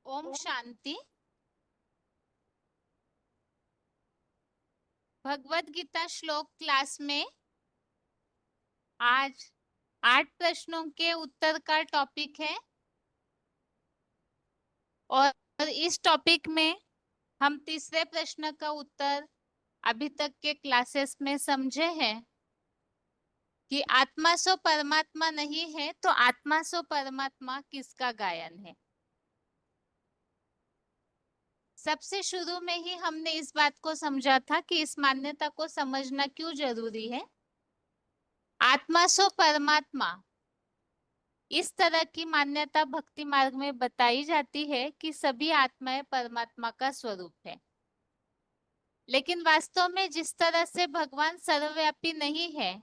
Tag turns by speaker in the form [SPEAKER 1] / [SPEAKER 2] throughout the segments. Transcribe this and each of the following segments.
[SPEAKER 1] ओम शांति। भगवत गीता श्लोक क्लास में आज 8 प्रश्नों के उत्तर का टॉपिक है और इस टॉपिक में हम तीसरे प्रश्न का उत्तर अभी तक के क्लासेस में समझे हैं कि आत्मा सो परमात्मा नहीं है तो आत्मा सो परमात्मा किसका गायन है। सबसे शुरू में ही हमने इस बात को समझा था कि इस मान्यता को समझना क्यों जरूरी है। आत्मा सो परमात्मा, इस तरह की मान्यता भक्ति मार्ग में बताई जाती है कि सभी आत्माएं परमात्मा का स्वरूप है। लेकिन वास्तव में जिस तरह से भगवान सर्वव्यापी नहीं है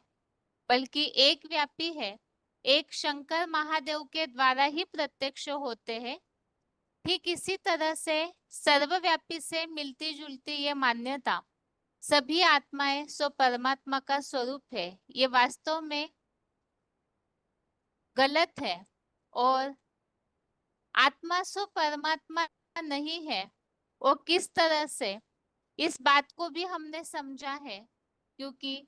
[SPEAKER 1] बल्कि एक व्यापी है, एक शंकर महादेव के द्वारा ही प्रत्यक्ष होते हैं, ठीक इसी तरह से सर्वव्यापी से मिलती जुलती ये मान्यता सभी आत्माएं सो परमात्मा का स्वरूप है, ये वास्तव में गलत है। और आत्मा सो परमात्मा नहीं है वो किस तरह से, इस बात को भी हमने समझा है क्योंकि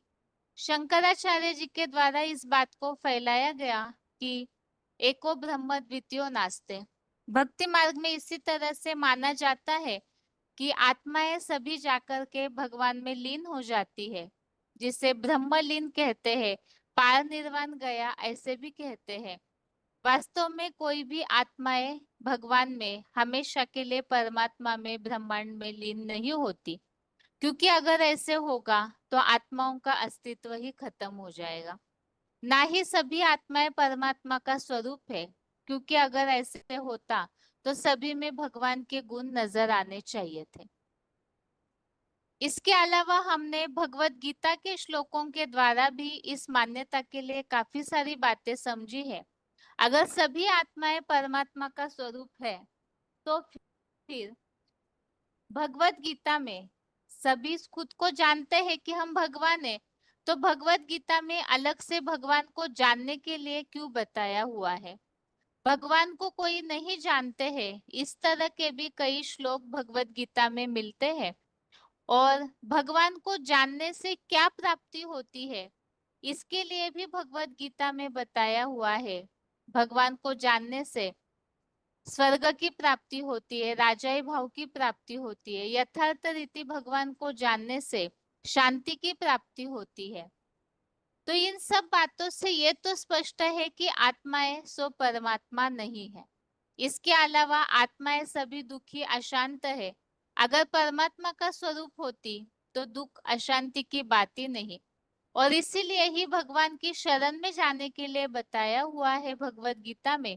[SPEAKER 1] शंकराचार्य जी के द्वारा इस बात को फैलाया गया कि एको ब्रह्म द्वितीयो नास्ते। भक्ति मार्ग में इसी तरह से माना जाता है कि आत्माएं सभी जाकर के भगवान में लीन हो जाती है, जिसे ब्रह्मलीन कहते हैं, पार निर्वाण गया ऐसे भी कहते हैं। वास्तव में कोई भी आत्माएं भगवान में हमेशा के लिए परमात्मा में ब्रह्मांड में लीन नहीं होती, क्योंकि अगर ऐसे होगा तो आत्माओं का अस्तित्व ही खत्म हो जाएगा। ना ही सभी आत्माएं परमात्मा का स्वरूप है, क्योंकि अगर ऐसे होता तो सभी में भगवान के गुण नजर आने चाहिए थे। इसके अलावा हमने भगवत गीता के श्लोकों के द्वारा भी इस मान्यता के लिए काफी सारी बातें समझी है। अगर सभी आत्माएं परमात्मा का स्वरूप है तो फिर भगवत गीता में सभी खुद को जानते हैं कि हम भगवान हैं, तो भगवत गीता में अलग से भगवान को जानने के लिए क्यों बताया हुआ है। भगवान को कोई नहीं जानते हैं, इस तरह के भी कई श्लोक भगवत गीता में मिलते हैं। और भगवान को जानने से क्या प्राप्ति होती है, इसके लिए भी भगवत गीता में बताया हुआ है। भगवान को जानने से स्वर्ग की प्राप्ति होती है, राजाई भाव की प्राप्ति होती है। यथार्थ रीति भगवान को जानने से शांति की प्राप्ति होती है। तो इन सब बातों से ये तो स्पष्ट है कि आत्माएं सो परमात्मा नहीं है। इसके अलावा आत्माएं सभी दुखी अशांत है। अगर परमात्मा का स्वरूप होती तो दुख अशांति की बात ही नहीं। और इसीलिए ही भगवान की शरण में जाने के लिए बताया हुआ है भगवत गीता में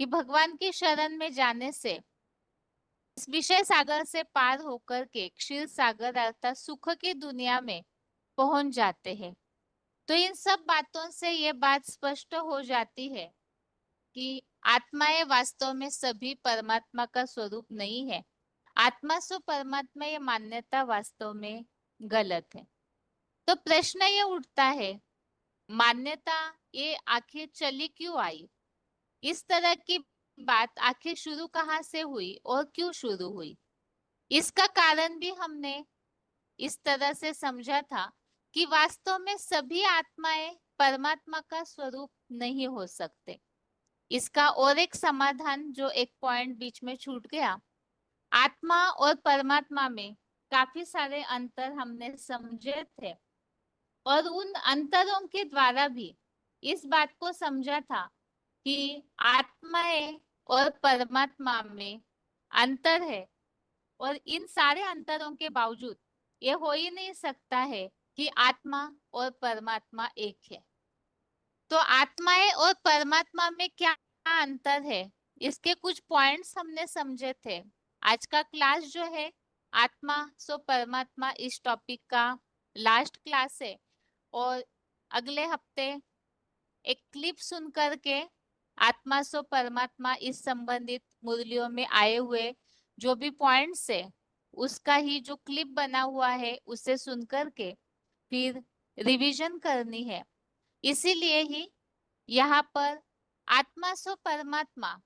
[SPEAKER 1] कि भगवान की शरण में जाने से इस विषय सागर से पार होकर के क्षीर सागर अर्थात सुख की दुनिया में पहुंच जाते हैं। तो इन सब बातों से ये बात स्पष्ट हो जाती है कि आत्माएं वास्तव में सभी परमात्मा का स्वरूप नहीं है। आत्मा सो परमात्मा ये मान्यता वास्तव में गलत है। तो प्रश्न ये उठता है, मान्यता ये आखिर चली क्यों आई? इस तरह की बात आखिर शुरू कहाँ से हुई और क्यों शुरू हुई? इसका कारण भी हमने इस तरह से समझा था कि वास्तव में सभी आत्माएं परमात्मा का स्वरूप नहीं हो सकते। इसका और एक समाधान, जो एक पॉइंट बीच में छूट गया, आत्मा और परमात्मा में काफी सारे अंतर हमने समझे थे और उन अंतरों के द्वारा भी इस बात को समझा था कि आत्माएं और परमात्मा में अंतर है। और इन सारे अंतरों के बावजूद ये हो ही नहीं सकता है कि आत्मा और परमात्मा एक है। तो आत्माएं और परमात्मा में क्या अंतर है, इसके कुछ पॉइंट्स हमने समझे थे। आज का क्लास जो है आत्मा सो परमात्मा इस टॉपिक का लास्ट क्लास है। और अगले हफ्ते एक क्लिप सुन करके आत्मा सो परमात्मा इस संबंधित मुरलियों में आए हुए जो भी पॉइंट्स है उसका ही जो क्लिप बना हुआ है उसे सुन करके फिर रिवीजन करनी है। इसीलिए ही यहाँ पर आत्मा सो परमात्मा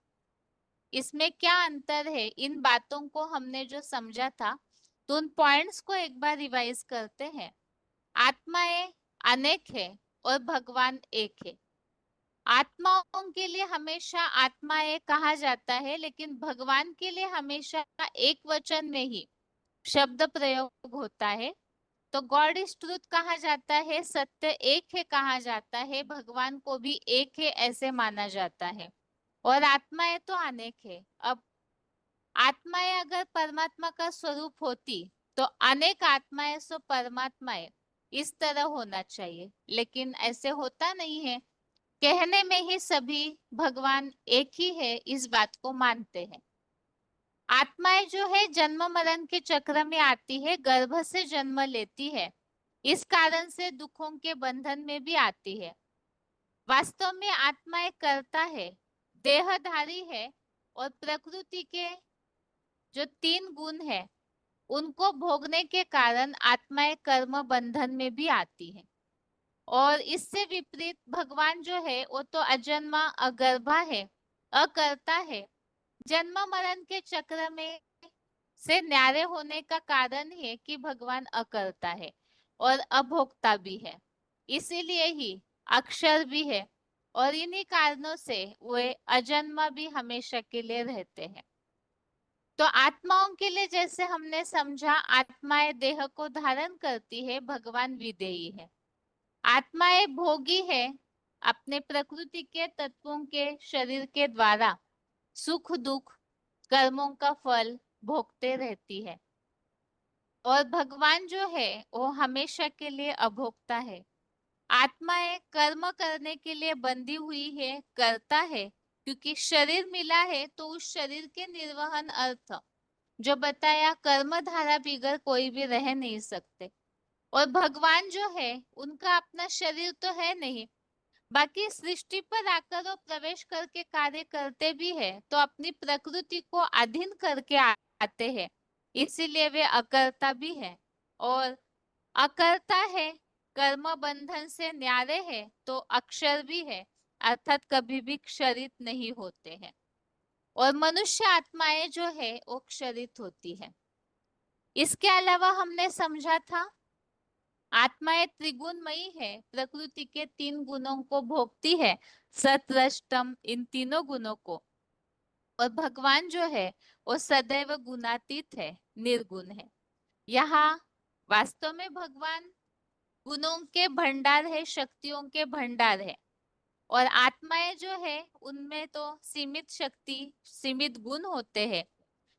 [SPEAKER 1] इसमें क्या अंतर है, इन बातों को हमने जो समझा था, तो उन पॉइंट्स को एक बार रिवाइज करते हैं। आत्माएं अनेक है और भगवान एक है। आत्माओं के लिए हमेशा आत्माएं कहा जाता है, लेकिन भगवान के लिए हमेशा एक वचन में ही शब्द प्रयोग होता है। तो गॉड इज ट्रुथ कहा जाता है, सत्य एक है कहा जाता है, भगवान को भी एक है ऐसे माना जाता है। और आत्माएं तो अनेक है। अब आत्माएं अगर परमात्मा का स्वरूप होती, तो अनेक आत्माएं सो परमात्माएं, इस तरह होना चाहिए, लेकिन ऐसे होता नहीं है। कहने में ही सभी भगवान एक ही है, इस बात को मानते हैं। आत्माएं जो है जन्म मरण के चक्र में आती है, गर्भ से जन्म लेती है, इस कारण से दुखों के बंधन में भी आती है। वास्तव में आत्माएं करता है, देहधारी है, और प्रकृति के जो 3 गुण है उनको भोगने के कारण आत्माएं कर्म बंधन में भी आती है। और इससे विपरीत भगवान जो है वो तो अजन्मा अगर्भा है, अकर्ता है। जन्म मरण के चक्र में से न्यारे होने का कारण है कि भगवान अकर्ता है और अभोक्ता भी है, इसीलिए ही अक्षर भी है, और इन्हीं कारणों से वे अजन्मा भी हमेशा के लिए रहते हैं। तो आत्माओं के लिए जैसे हमने समझा, आत्माएं देह को धारण करती है, भगवान विदेही है। आत्माएं भोगी है, अपने प्रकृति के तत्वों के शरीर के द्वारा सुख दुख कर्मों का फल भोगते रहती है। और भगवान जो है वो हमेशा के लिए अभोक्ता है। आत्माएं कर्म करने के लिए बंधी हुई है, करता है, क्योंकि शरीर मिला है तो उस शरीर के निर्वहन अर्थ जो बताया, कर्म धारा बिगर कोई भी रह नहीं सकते। और भगवान जो है उनका अपना शरीर तो है नहीं, बाकी सृष्टि पर आकर वो प्रवेश करके कार्य करते भी है, तो अपनी प्रकृति को अधीन करके आते हैं, इसीलिए वे अकर्ता भी है। और अकर्ता है, कर्म बंधन से न्यारे है, तो अक्षर भी है, अर्थात कभी भी क्षरित नहीं होते हैं। और मनुष्य आत्माएं जो है वो क्षरित होती है। इसके अलावा हमने समझा था आत्माएं त्रिगुणमयी है, प्रकृति के 3 गुणों को भोगती है, सतरजतम इन तीनों गुणों को। और भगवान जो है वो सदैव गुणातीत है, निर्गुण है। यहाँ वास्तव में भगवान गुणों के भंडार है, शक्तियों के भंडार है। और आत्माएं जो है उनमें तो सीमित शक्ति सीमित गुण होते हैं।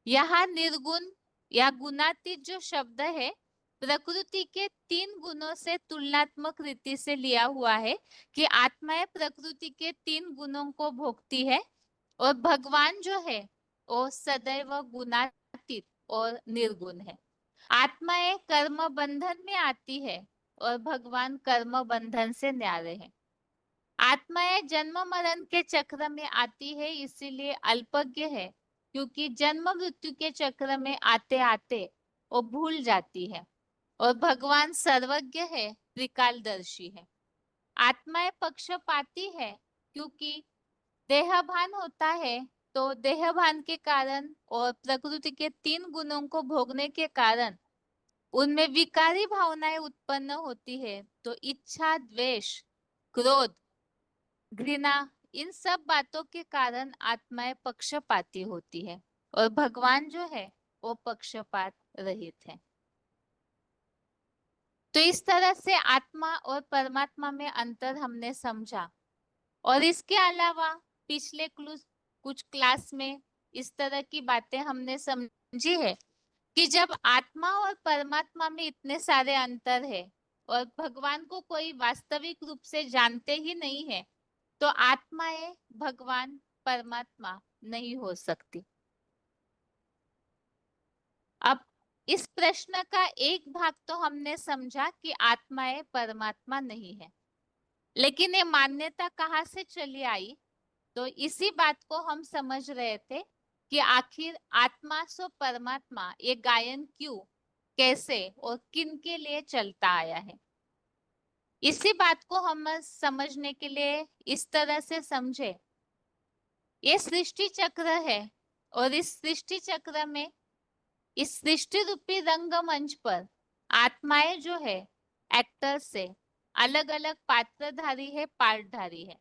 [SPEAKER 1] यहाँ निर्गुण या गुणातीत जो शब्द है, प्रकृति के 3 गुणों से तुलनात्मक रीति से लिया हुआ है, कि आत्माएं प्रकृति के 3 गुणों को भोगती है, और भगवान जो है वो सदैव गुणातीत और निर्गुण है। आत्माएं कर्म बंधन में आती है, और भगवान कर्म बंधन से न्यारे है। आत्माएं जन्म मरण के चक्र में आती है, इसीलिए अल्पज्ञ है, क्योंकि जन्म मृत्यु के चक्र में आते आते वो भूल जाती है। और भगवान सर्वज्ञ है, त्रिकालदर्शी है। आत्माएं पक्षपाती है, क्योंकि देहभान होता है, तो देहभान के कारण और प्रकृति के 3 गुणों को भोगने के कारण उनमें विकारी भावनाएं उत्पन्न होती है। तो इच्छा द्वेष क्रोध घृणा, इन सब बातों के कारण आत्माएं पक्षपाती होती है, और भगवान जो है वो पक्षपात रहित है। तो इस तरह से आत्मा और परमात्मा में अंतर हमने समझा। और इसके अलावा पिछले कुछ क्लास में इस तरह की बातें हमने समझी है कि जब आत्मा और परमात्मा में इतने सारे अंतर है, और भगवान को कोई वास्तविक रूप से जानते ही नहीं है, तो आत्माएं भगवान परमात्मा नहीं हो सकती। अब इस प्रश्न का एक भाग तो हमने समझा कि आत्माएं परमात्मा नहीं है, लेकिन ये मान्यता कहाँ से चली आई, तो इसी बात को हम समझ रहे थे कि आखिर आत्मा सो परमात्मा ये गायन क्यों, कैसे और किन के लिए चलता आया है। इसी बात को हम समझने के लिए इस तरह से समझे, ये सृष्टि चक्र है, और इस सृष्टि चक्र में, इस सृष्टि रूपी रंगमंच पर आत्माएं जो है एक्टर्स से अलग अलग पात्रधारी है, पार्टधारी है।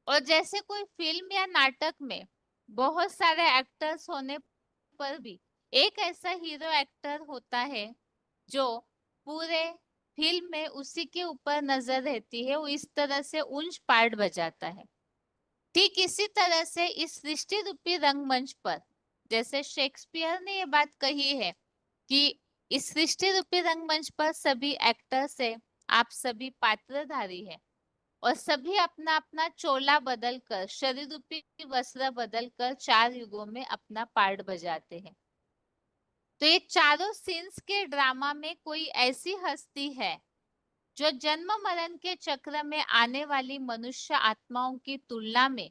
[SPEAKER 1] और जैसे कोई फिल्म या नाटक में बहुत सारे एक्टर्स होने पर भी एक ऐसा हीरो एक्टर होता है जो पूरे फिल्म में उसी के ऊपर नजर रहती है, वो इस तरह से उन पार्ट बजाता है। ठीक इसी तरह से इस सृष्टि रूपी रंगमंच पर, जैसे शेक्सपियर ने ये बात कही है कि इस सृष्टि रूपी रंगमंच पर सभी एक्टर्स है, आप सभी पात्रधारी है, और सभी अपना अपना चोला बदल कर, शरीर रूपी वस्त्र बदल कर 4 युगों में अपना पार्ट बजाते हैं। तो ये चारों सीन्स के ड्रामा में कोई ऐसी हस्ती है जो जन्म मरण के चक्र में आने वाली मनुष्य आत्माओं की तुलना में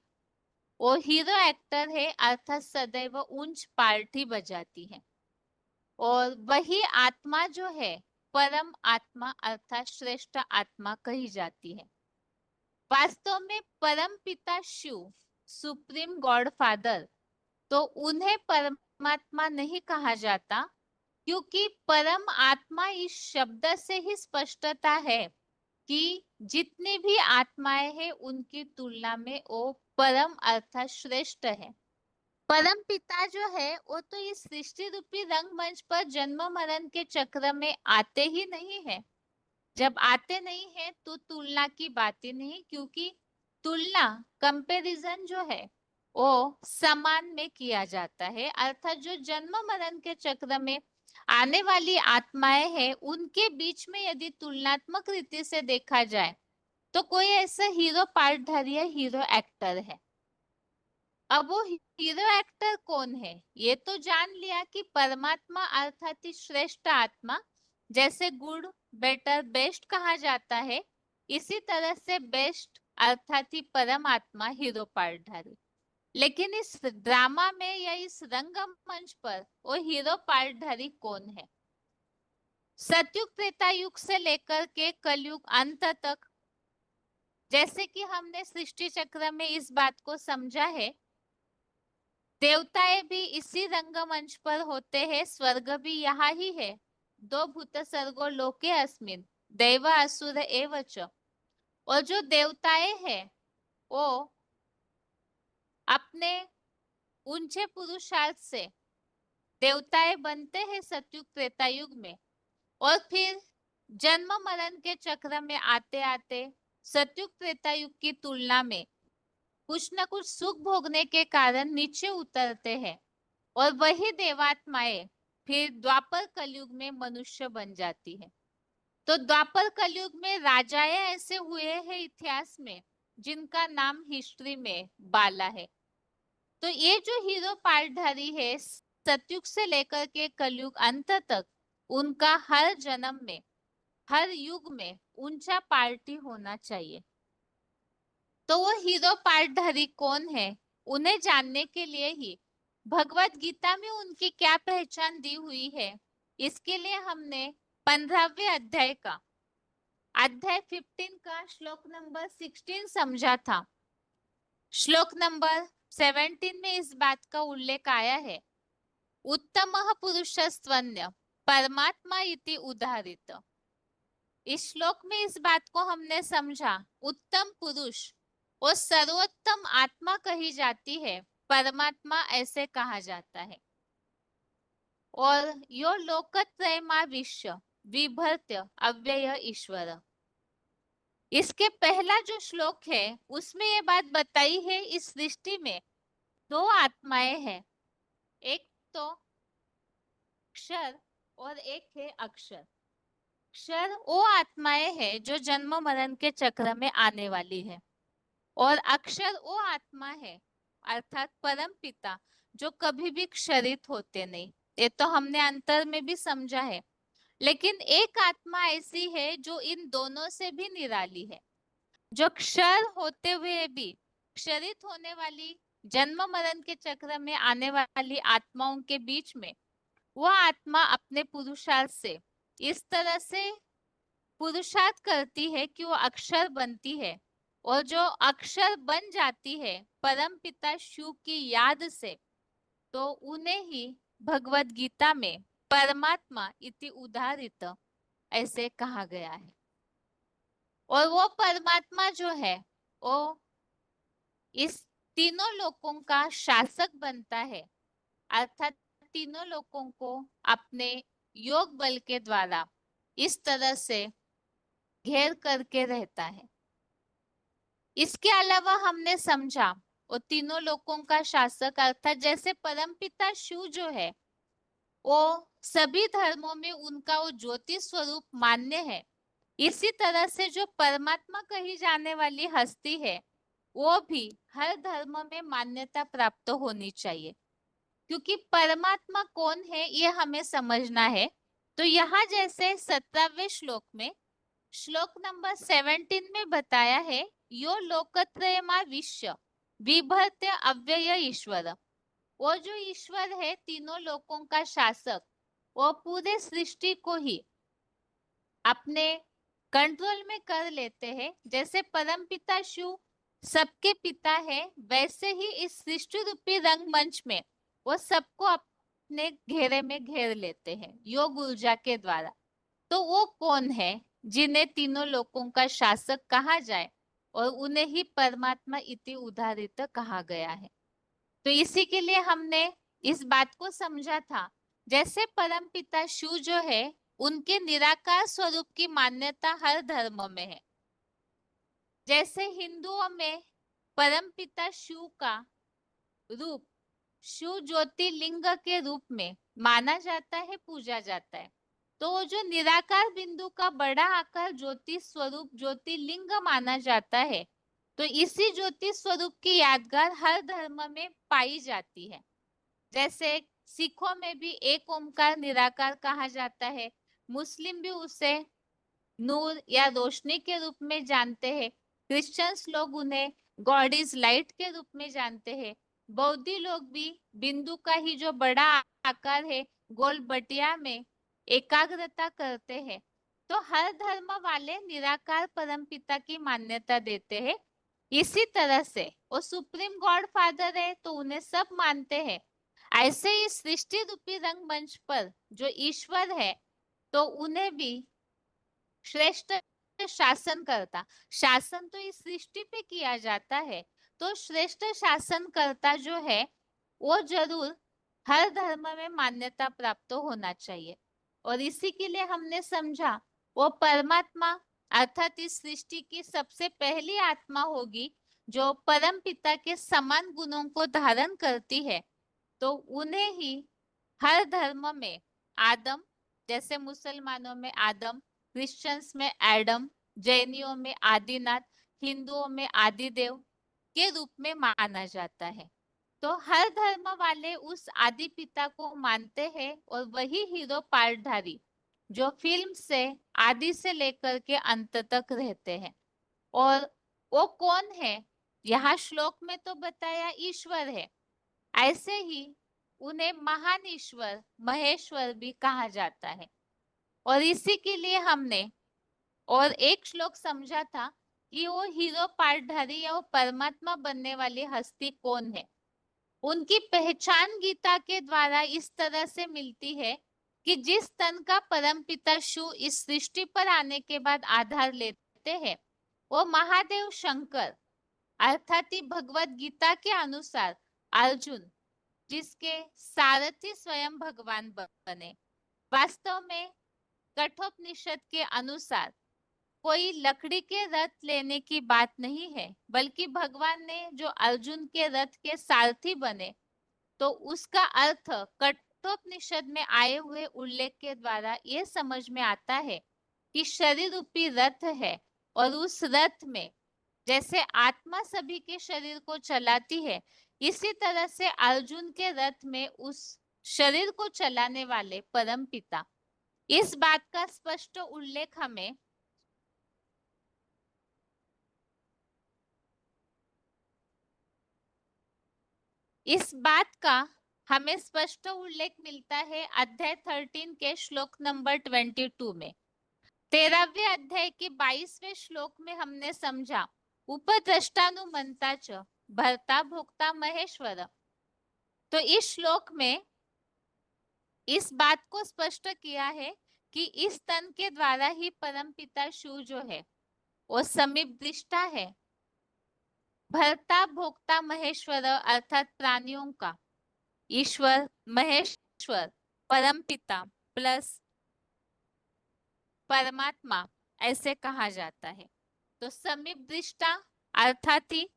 [SPEAKER 1] वो हीरो एक्टर है, अर्थात सदैव ऊंच पार्ट ही बजाती है। और वही आत्मा जो है परम आत्मा अर्थात श्रेष्ठ आत्मा कही जाती है। वास्तव में परम पिता शिव, सुप्रीम गॉड फादर, तो उन्हें परमात्मा नहीं कहा जाता, क्योंकि परम आत्मा इस शब्द से ही स्पष्टता है कि जितनी भी आत्माएं हैं उनकी तुलना में वो परम अर्थात श्रेष्ठ है। परम पिता जो है वो तो इस सृष्टि रूपी रंगमंच पर जन्म मरण के चक्र में आते ही नहीं है। जब आते नहीं है तो तुलना की बात ही नहीं, क्योंकि तुलना, कंपैरिजन जो है वो समान में किया जाता है, अर्थात जो जन्म मरण के चक्र में आने वाली आत्माएं हैं उनके बीच में यदि तुलनात्मक रीति से देखा जाए तो कोई ऐसा हीरो पार्टधारी है, हीरो एक्टर है। अब वो हीरो एक्टर कौन है, ये तो जान लिया कि परमात्मा अर्थात ही श्रेष्ठ आत्मा, जैसे गुड, बेटर, बेस्ट कहा जाता है, इसी तरह से बेस्ट अर्थात ही परमात्मा हीरो पार्टधारी। लेकिन इस ड्रामा में या इस रंगमंच पर वो हीरो पार्टधारी कौन है? सतयुग त्रेता युग से लेकर के कलयुग अंत तक, जैसे कि हमने सृष्टि चक्र में इस बात को समझा है, देवताएं भी इसी रंगमंच पर होते हैं, स्वर्ग भी यहाँ ही है। दो भूत सर्गो लोके अस्मिन दैव असुर एव च। और जो देवताएं हैं वो अपने ऊंचे पुरुषार्थ से देवताएं बनते हैं सतयुग त्रेता युग में, और फिर जन्म मरण के चक्र में आते आते सतयुग त्रेता युग की तुलना में कुछ न कुछ सुख भोगने के कारण नीचे उतरते हैं, और वही देवात्माएं फिर द्वापर कलयुग में मनुष्य बन जाती है। तो द्वापर कलयुग में राजाएं ऐसे हुए हैं इतिहास में जिनका नाम हिस्ट्री में बाला है। तो ये जो हीरो पार्टधारी है सतयुग से लेकर के कलयुग अंत तक, उनका हर जन्म में, हर युग में ऊंचा पार्टी होना चाहिए। तो वो हीरो पार्टधारी कौन है, उन्हें जानने के लिए ही भगवत गीता में उनकी क्या पहचान दी हुई है, इसके लिए हमने 15वें अध्याय का, अध्याय 15 का श्लोक नंबर 16 समझा था। श्लोक नंबर 17 में इस बात का उल्लेख आया है, उत्तमः पुरुषस्त्वन्य परमात्मा इति उदाहरित। इस श्लोक में इस बात को हमने समझा, उत्तम पुरुष और सर्वोत्तम आत्मा कही जाती है, परमात्मा ऐसे कहा जाता है। और यो लोकत्रयमा विश्व विभर्त्य अव्यय ईश्वर। इसके पहला जो श्लोक है उसमें ये बात बताई है, इस सृष्टि में दो आत्माएं हैं, एक तो क्षर और एक है अक्षर। क्षर वो आत्माएं हैं जो जन्म मरण के चक्र में आने वाली है, और अक्षर वो आत्मा है अर्थात परम पिता जो कभी भी क्षरित होते नहीं। ये तो हमने अंतर में भी समझा है। लेकिन एक आत्मा ऐसी है जो इन दोनों से भी निराली है, जो क्षर होते हुए भी क्षरित होने वाली, जन्म मरण के चक्र में आने वाली आत्माओं के बीच में वह आत्मा अपने पुरुषार्थ से इस तरह से पुरुषार्थ करती है कि वो अक्षर बनती है, और जो अक्षर बन जाती है परम पिता शिव की याद से, तो उन्हें ही भगवत गीता में परमात्मा इति उदाहरित ऐसे कहा गया है। और वो परमात्मा जो है वो इस तीनों लोकों का शासक बनता है, अर्थात तीनों लोकों को अपने योग बल के द्वारा इस तरह से घेर करके रहता है। इसके अलावा हमने समझा वो तीनों लोकों का शासक अर्थात जैसे परमपिता शिव जो है वो सभी धर्मों में उनका वो ज्योति स्वरूप मान्य है। इसी तरह से जो परमात्मा कही जाने वाली हस्ती है वो भी हर धर्म में मान्यता प्राप्त होनी चाहिए, क्योंकि परमात्मा कौन है ये हमें समझना है। तो यहाँ जैसे 17वें श्लोक में श्लोक नंबर 17 में बताया है, यो लोकत्रयमा विश्व विभर्त्य अव्यय ईश्वर। वो जो ईश्वर है तीनों लोकों का शासक, वो पूरे सृष्टि को ही अपने कंट्रोल में कर लेते हैं। जैसे परमपिता शिव सबके पिता है, वैसे ही इस सृष्टि रूपी रंगमंच में वो सबको अपने घेरे में घेर लेते हैं योग ऊर्जा के द्वारा। तो वो कौन है जिन्हें तीनों लोकों का शासक कहा जाए और उन्हें ही परमात्मा इति उदाहरित कहा गया है। तो इसी के लिए हमने इस बात को समझा था, जैसे परमपिता शिव जो है उनके निराकार स्वरूप की मान्यता हर धर्म में है। जैसे हिंदुओं में परमपिता शिव का रूप शिव ज्योतिर्लिंग के रूप में माना जाता है, पूजा जाता है। तो वो जो निराकार बिंदु का बड़ा आकार ज्योति स्वरूप ज्योतिर्लिंग माना जाता है, तो इसी ज्योति स्वरूप की यादगार हर धर्म में पाई जाती है। जैसे सिखों में भी एक ओमकार निराकार कहा जाता है, मुस्लिम भी उसे नूर या रोशनी के रूप में जानते हैं, क्रिश्चियंस लोग उन्हें गॉड इज लाइट के रूप में जानते हैं, बौद्धि लोग भी बिंदु का ही जो बड़ा आकार है गोल बटिया में एकाग्रता करते हैं। तो हर धर्म वाले निराकार परमपिता की मान्यता देते हैं। इसी तरह से वो सुप्रीम गॉड फादर है तो उन्हें सब मानते हैं। ऐसे ही सृष्टि रूपी रंगमंच पर जो ईश्वर है, तो उन्हें भी श्रेष्ठ शासन करता, शासन तो इस सृष्टि पे किया जाता है, तो श्रेष्ठ शासनकर्ता जो है वो जरूर हर धर्म में मान्यता प्राप्त होना चाहिए। और इसी के लिए हमने समझा वो परमात्मा अर्थात इस सृष्टि की सबसे पहली आत्मा होगी जो परम पिता के समान गुणों को धारण करती है। तो उन्हें ही हर धर्म में आदम, जैसे मुसलमानों में आदम, क्रिश्चियंस में एडम, जैनियों में आदिनाथ, हिंदुओं में आदिदेव के रूप में माना जाता है। तो हर धर्म वाले उस आदि पिता को मानते हैं और वही हीरो पार्टधारी जो फिल्म से आदि से लेकर के अंत तक रहते हैं। और वो कौन है, यहाँ श्लोक में तो बताया ईश्वर है, ऐसे ही उन्हें महान ईश्वर महेश्वर भी कहा जाता है। और इसी के लिए हमने और एक श्लोक समझा था कि वो हीरो पार्टधारी या वो परमात्मा बनने वाली हस्ती कौन है। उनकी पहचान गीता के द्वारा इस तरह से मिलती है कि जिस तन का परमपिता शिव इस सृष्टि पर आने के बाद आधार लेते हैं, वो महादेव शंकर अर्थात भगवत गीता के अनुसार अर्जुन, जिसके सारथी स्वयं भगवान बने। वास्तव में कठोपनिषद के अनुसार कोई लकड़ी के रथ लेने की बात नहीं है, बल्कि भगवान ने जो अर्जुन के रथ के सारथी बने, तो उसका अर्थ कठोपनिषद में आए हुए उल्लेख के द्वारा ये समझ में आता है कि शरीर रूपी रथ है और उस रथ में जैसे आत्मा सभी के शरीर को चलाती है, इसी तरह से अर्जुन के रथ में उस शरीर को चलाने वाले परम पिता, इस बात का स्पष्ट उल्लेख हमें स्पष्ट उल्लेख मिलता है अध्याय 13 के श्लोक नंबर 22 में। 13वें अध्याय के 22वें श्लोक में हमने समझा उपद्रष्टानुमंता च भर्ता भोक्ता महेश्वर। तो इस श्लोक में इस बात को स्पष्ट किया है कि इस तन के द्वारा ही परमपिता शिव जो है वो समीप दृष्टा है। भर्ता भोक्ता महेश्वर अर्थात प्राणियों का ईश्वर महेश्वर परमपिता प्लस परमात्मा ऐसे कहा जाता है। तो समीप दृष्टा अर्थात ही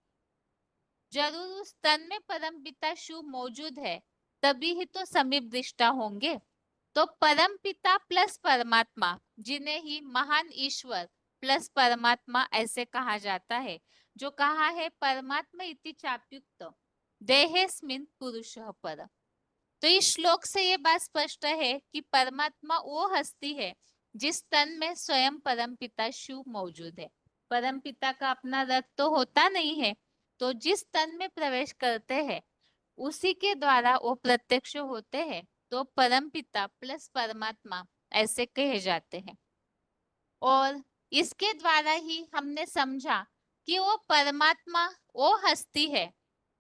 [SPEAKER 1] जरूर उस तन में परमपिता शिव मौजूद है, तभी ही तो समीप दृष्टा होंगे। तो परमपिता प्लस परमात्मा जिन्हें ही महान ईश्वर प्लस परमात्मा ऐसे कहा जाता है, जो कहा है परमात्मा इति चाप्युक्त देहेस्मिन् पुरुषः पर। तो इस श्लोक से ये बात स्पष्ट है कि परमात्मा वो हस्ती है जिस तन में स्वयं परमपिता शिव मौजूद है। परमपिता का अपना रथ तो होता नहीं है, तो जिस तन में प्रवेश करते हैं उसी के द्वारा वो प्रत्यक्ष होते हैं। तो परमपिता प्लस परमात्मा ऐसे कहे जाते हैं। और इसके द्वारा ही हमने समझा कि वो परमात्मा वो हस्ती है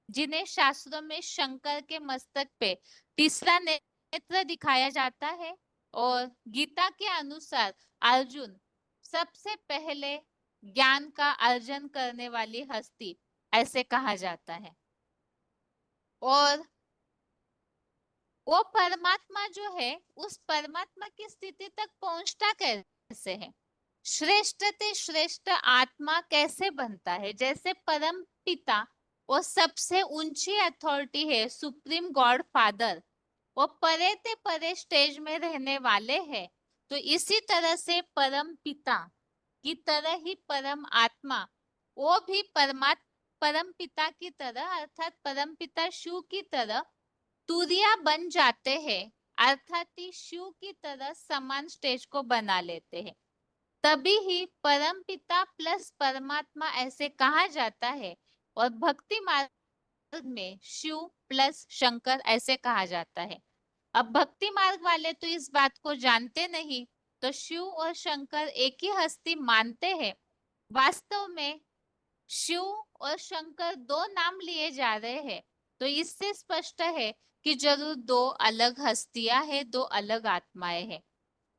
[SPEAKER 1] जिन्हें शास्त्रों में शंकर के मस्तक पे तीसरा नेत्र दिखाया जाता है। और गीता के अनुसार अर्जुन सबसे पहले ज्ञान का अर्जन करने वाली हस्ती ऐसे कहा जाता है। और वो परमात्मा जो है उस परमात्मा की स्थिति तक पहुंचता कैसे है, श्रेष्ठ ते श्रेष्ठ आत्मा कैसे बनता है। जैसे परम पिता वो सबसे ऊंची अथॉरिटी है, सुप्रीम गॉड फादर, वो परे ते परे स्टेज में रहने वाले हैं। तो इसी तरह से परम पिता की तरह ही परम आत्मा वो भी परम पिता की तरह अर्थात परम पिता शिव की तरह तुरिया बन जाते हैं, अर्थात शिव की तरह समान स्टेज को बना लेते हैं। तभी ही परम पिता प्लस परमात्मा ऐसे कहा जाता है। और भक्ति मार्ग में शिव प्लस शंकर ऐसे कहा जाता है। अब भक्ति मार्ग वाले तो इस बात को जानते नहीं, तो शिव और शंकर एक ही हस्ती मानते हैं। वास्तव में शिव और शंकर दो नाम लिए जा रहे हैं, तो इससे स्पष्ट है कि जरूर दो अलग हस्तियां हैं, दो अलग आत्माएं हैं।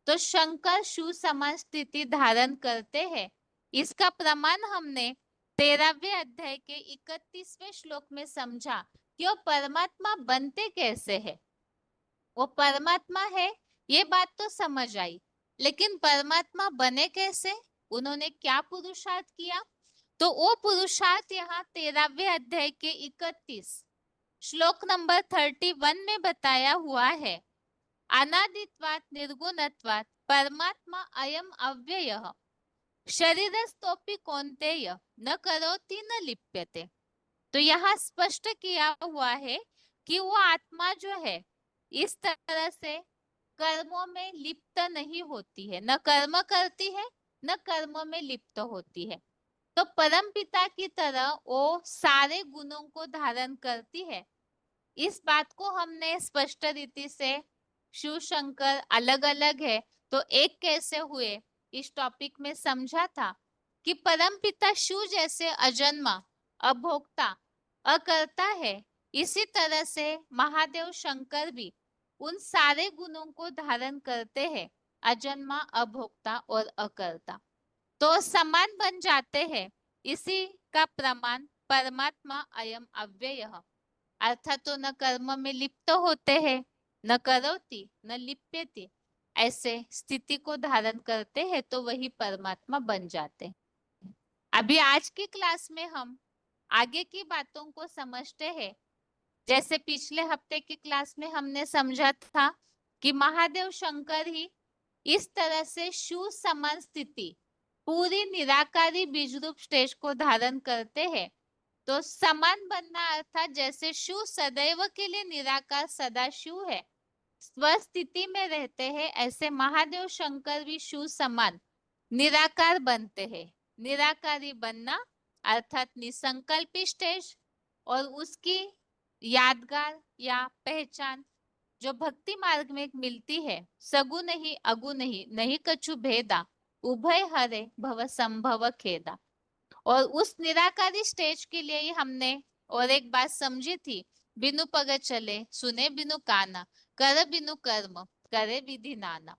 [SPEAKER 1] तो शंकर शिव समान स्थिति धारण करते हैं। इसका प्रमाण हमने 13वें अध्याय के 31वें श्लोक में समझा कि वो परमात्मा बनते कैसे है। वो परमात्मा है ये बात तो समझ आई, लेकिन परमात्मा बने कैसे, उन्होंने क्या पुरुषार्थ किया। तो वो पुरुषार्थ यहाँ 13वें अध्याय के 31 श्लोक नंबर 31 में बताया हुआ है। अनादित्वात् निर्गुणत्वात् परमात्मा अयम अव्ययः शरीरस्थोपि कौन्तेय न करोति न लिप्यते। तो यहाँ स्पष्ट किया हुआ है कि वो आत्मा जो है इस तरह से कर्मों में लिप्त नहीं होती है, न कर्म करती है न कर्मों में लिप्त होती है। तो परम पिता की तरह वो सारे गुणों को धारण करती है। इस बात को हमने स्पष्ट रीति से शिव शंकर अलग अलग है तो एक कैसे हुए इस टॉपिक में समझा था कि परम पिता शिव जैसे अजन्मा अभोक्ता अकर्ता है, इसी तरह से महादेव शंकर भी उन सारे गुणों को धारण करते हैं, अजन्मा अभोक्ता और अकर्ता, तो समान बन जाते हैं। इसी का प्रमाण परमात्मा अयम अव्ययः अर्थात तो न कर्म में लिप्त होते हैं, न करोति न लिप्यति, ऐसे स्थिति को धारण करते हैं तो वही परमात्मा बन जाते हैं। अभी आज की क्लास में हम आगे की बातों को समझते हैं। जैसे पिछले हफ्ते की क्लास में हमने समझा था कि महादेव शंकर ही इस तरह से शिव समान स्थिति पूरी निराकारी बीज रूप स्टेज को धारण करते हैं। तो समान बनना अर्थात जैसे शिव सदैव के लिए निराकार सदा शिव है, स्वस्थिति में रहते हैं, ऐसे महादेव शंकर भी शिव समान निराकार बनते हैं। निराकारी बनना अर्थात निसंकल्पी स्टेज, और उसकी यादगार या पहचान जो भक्ति मार्ग में मिलती है, सगुन ही अगुन ही नहीं कछु भेदा उभय हरे भव संभव खेदा। और उस निराकारी स्टेज के लिए ही हमने और एक बात समझी थी, बिनु पग चले सुने बिनु काना, कर बिनु कर्म करे विधि नाना।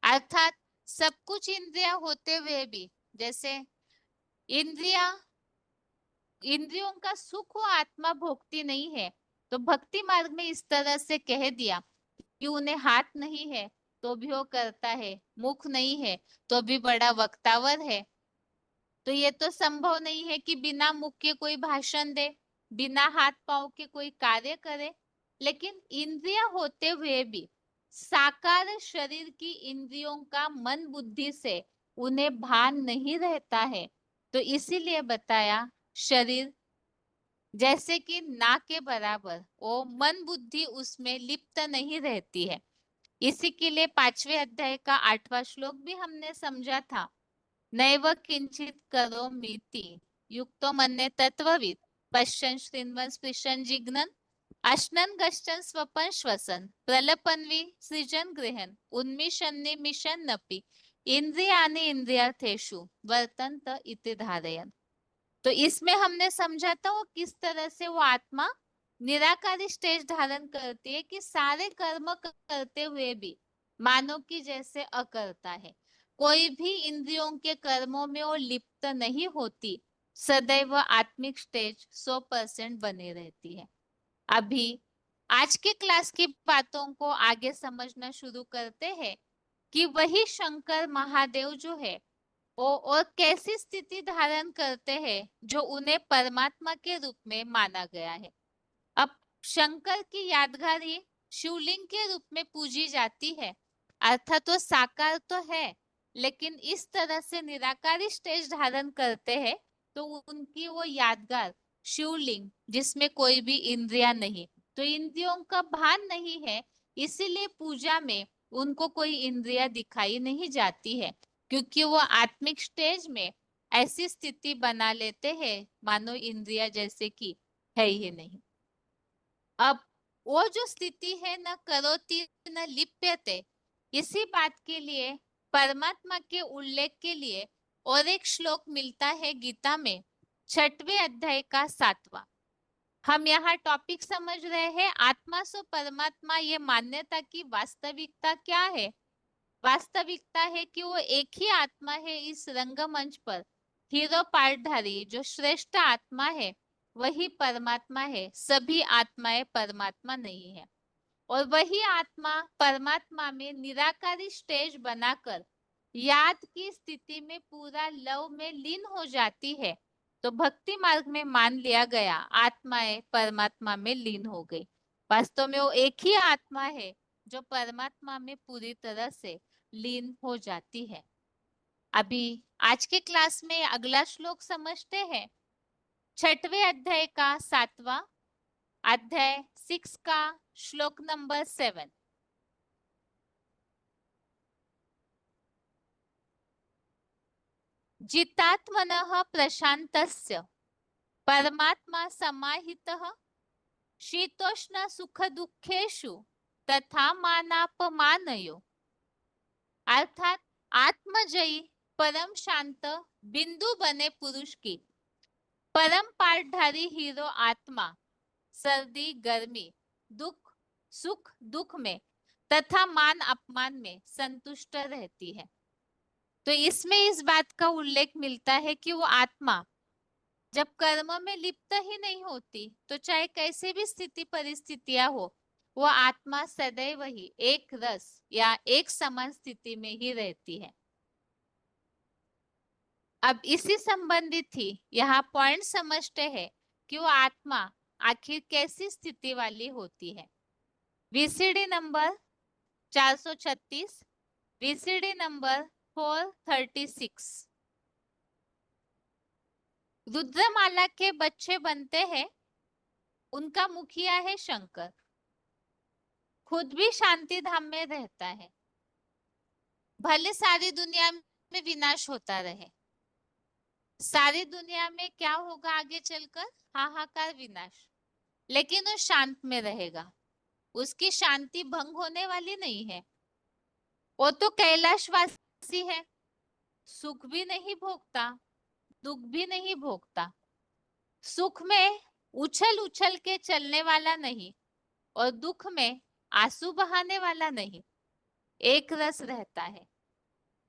[SPEAKER 1] अर्थात सब कुछ इंद्रिया होते हुए भी, जैसे इंद्रिया इंद्रियों का सुख वो आत्मा भोगती नहीं है, तो भक्ति मार्ग में इस तरह से कह दिया कि उन्हें हाथ नहीं है तो भी वो करता है, मुख नहीं है तो भी बड़ा वक्तावर है। तो ये तो संभव नहीं है कि बिना मुख के कोई भाषण दे, बिना हाथ पांव के कोई कार्य करे। लेकिन इंद्रिया होते हुए भी साकार शरीर की इंद्रियों का मन बुद्धि से उन्हें भान नहीं रहता है। तो इसीलिए बताया, शरीर जैसे कि ना के बराबर, वो मन बुद्धि उसमें लिप्त नहीं रहती है। इसी के लिए 5वें अध्याय का 8वां श्लोक भी हमने समझा था, नैव किंचित करोमीति युक्तो मन्ये तत्वविद पश्यन् शृण्वन् स्पृशन् जिघ्नन् अश्नन् गच्छन् स्वपन् श्वसन् प्रलपन् विसृजन् गृहन् उन्मिषन् निमिषन्नपि इंद्रियाणि इंद्रियार्थेषु वर्तन्त इति धारयन्। तो इसमें हमने समझा था वो किस तरह से वो आत्मा निराकारी स्टेज धारण करती है कि सारे कर्म करते हुए भी मानो कि जैसे अकर्ता है, कोई भी इंद्रियों के कर्मों में वो लिप्त नहीं होती, सदैव आत्मिक स्टेज 100% बने रहती है। अभी आज के क्लास की बातों को आगे समझना शुरू करते हैं कि वही शंकर महादेव जो है वो और कैसी स्थिति धारण करते हैं जो उन्हें परमात्मा के रूप में माना गया है। अब शंकर की यादगारी शिवलिंग के रूप में पूजी जाती है, अर्थात वो साकार तो है लेकिन इस तरह से निराकारी स्टेज धारण करते हैं, तो उनकी वो यादगार शिवलिंग जिसमें कोई भी इंद्रिया नहीं, तो इंद्रियों का भान नहीं है, इसीलिए पूजा में उनको कोई इंद्रिया दिखाई नहीं जाती है, क्योंकि वो आत्मिक स्टेज में ऐसी स्थिति बना लेते हैं मानो इंद्रिया जैसे कि है ही नहीं। अब वो जो स्थिति है, न करोति न लिप्यते, इसी बात के लिए परमात्मा के उल्लेख के लिए और एक श्लोक मिलता है गीता में, 6वें अध्याय का 7वां। हम यहाँ टॉपिक समझ रहे हैं आत्मा सो परमात्मा, ये मान्यता की वास्तविकता क्या है। वास्तविकता है कि वो एक ही आत्मा है इस रंगमंच पर, हीरो पार्टधारी जो श्रेष्ठ आत्मा है वही परमात्मा है, सभी आत्माएं परमात्मा नहीं है। और वही आत्मा परमात्मा में निराकारी स्टेज बनाकर याद की स्थिति में पूरा लव में लीन हो जाती है, तो भक्ति मार्ग में मान लिया गया आत्माएं परमात्मा में लीन हो गई। वास्तव में वो एक ही आत्मा है जो परमात्मा में पूरी तरह से लीन हो जाती है। अभी आज के क्लास में अगला श्लोक समझते हैं, 6वें अध्याय का 7वां अध्याय 6 का श्लोक नंबर 7। जितात्मनः प्रशान्तस्य परमात्मा समाहितः शीतोष्ण सुख दुखेषु तथा मानापमानयो। अर्थात आत्मजयी परम शांत बिंदु बने पुरुष की परम पाठधारी हीरो आत्मा सर्दी गर्मी दुख सुख दुख में तथा मान अपमान में संतुष्ट रहती है। तो इसमें इस बात का उल्लेख मिलता है कि वो आत्मा जब कर्म में लिप्त ही नहीं होती, तो चाहे कैसे भी स्थिति परिस्थितियां हो, वो आत्मा सदैव ही एक रस या एक समान स्थिति में ही रहती है। अब इसी संबंधित ही यहाँ पॉइंट समझते हैं कि वो आत्मा आखिर कैसी स्थिति वाली होती है। VCD number 436, VCD number 436। रुद्रमाला के बच्चे बनते हैं, उनका मुखिया है शंकर, खुद भी शांति धाम में रहता है। भले सारी दुनिया में विनाश होता रहे, सारी दुनिया में क्या होगा आगे चलकर, हाहाकार विनाश, लेकिन वो शांत में रहेगा, उसकी शांति भंग होने वाली नहीं है। वो तो कैलाशवासी है, सुख भी नहीं भोगता, दुख भी नहीं भोगता। सुख में उछल उछल के चलने वाला नहीं और दुख में आंसू बहाने वाला नहीं, एक रस रहता है।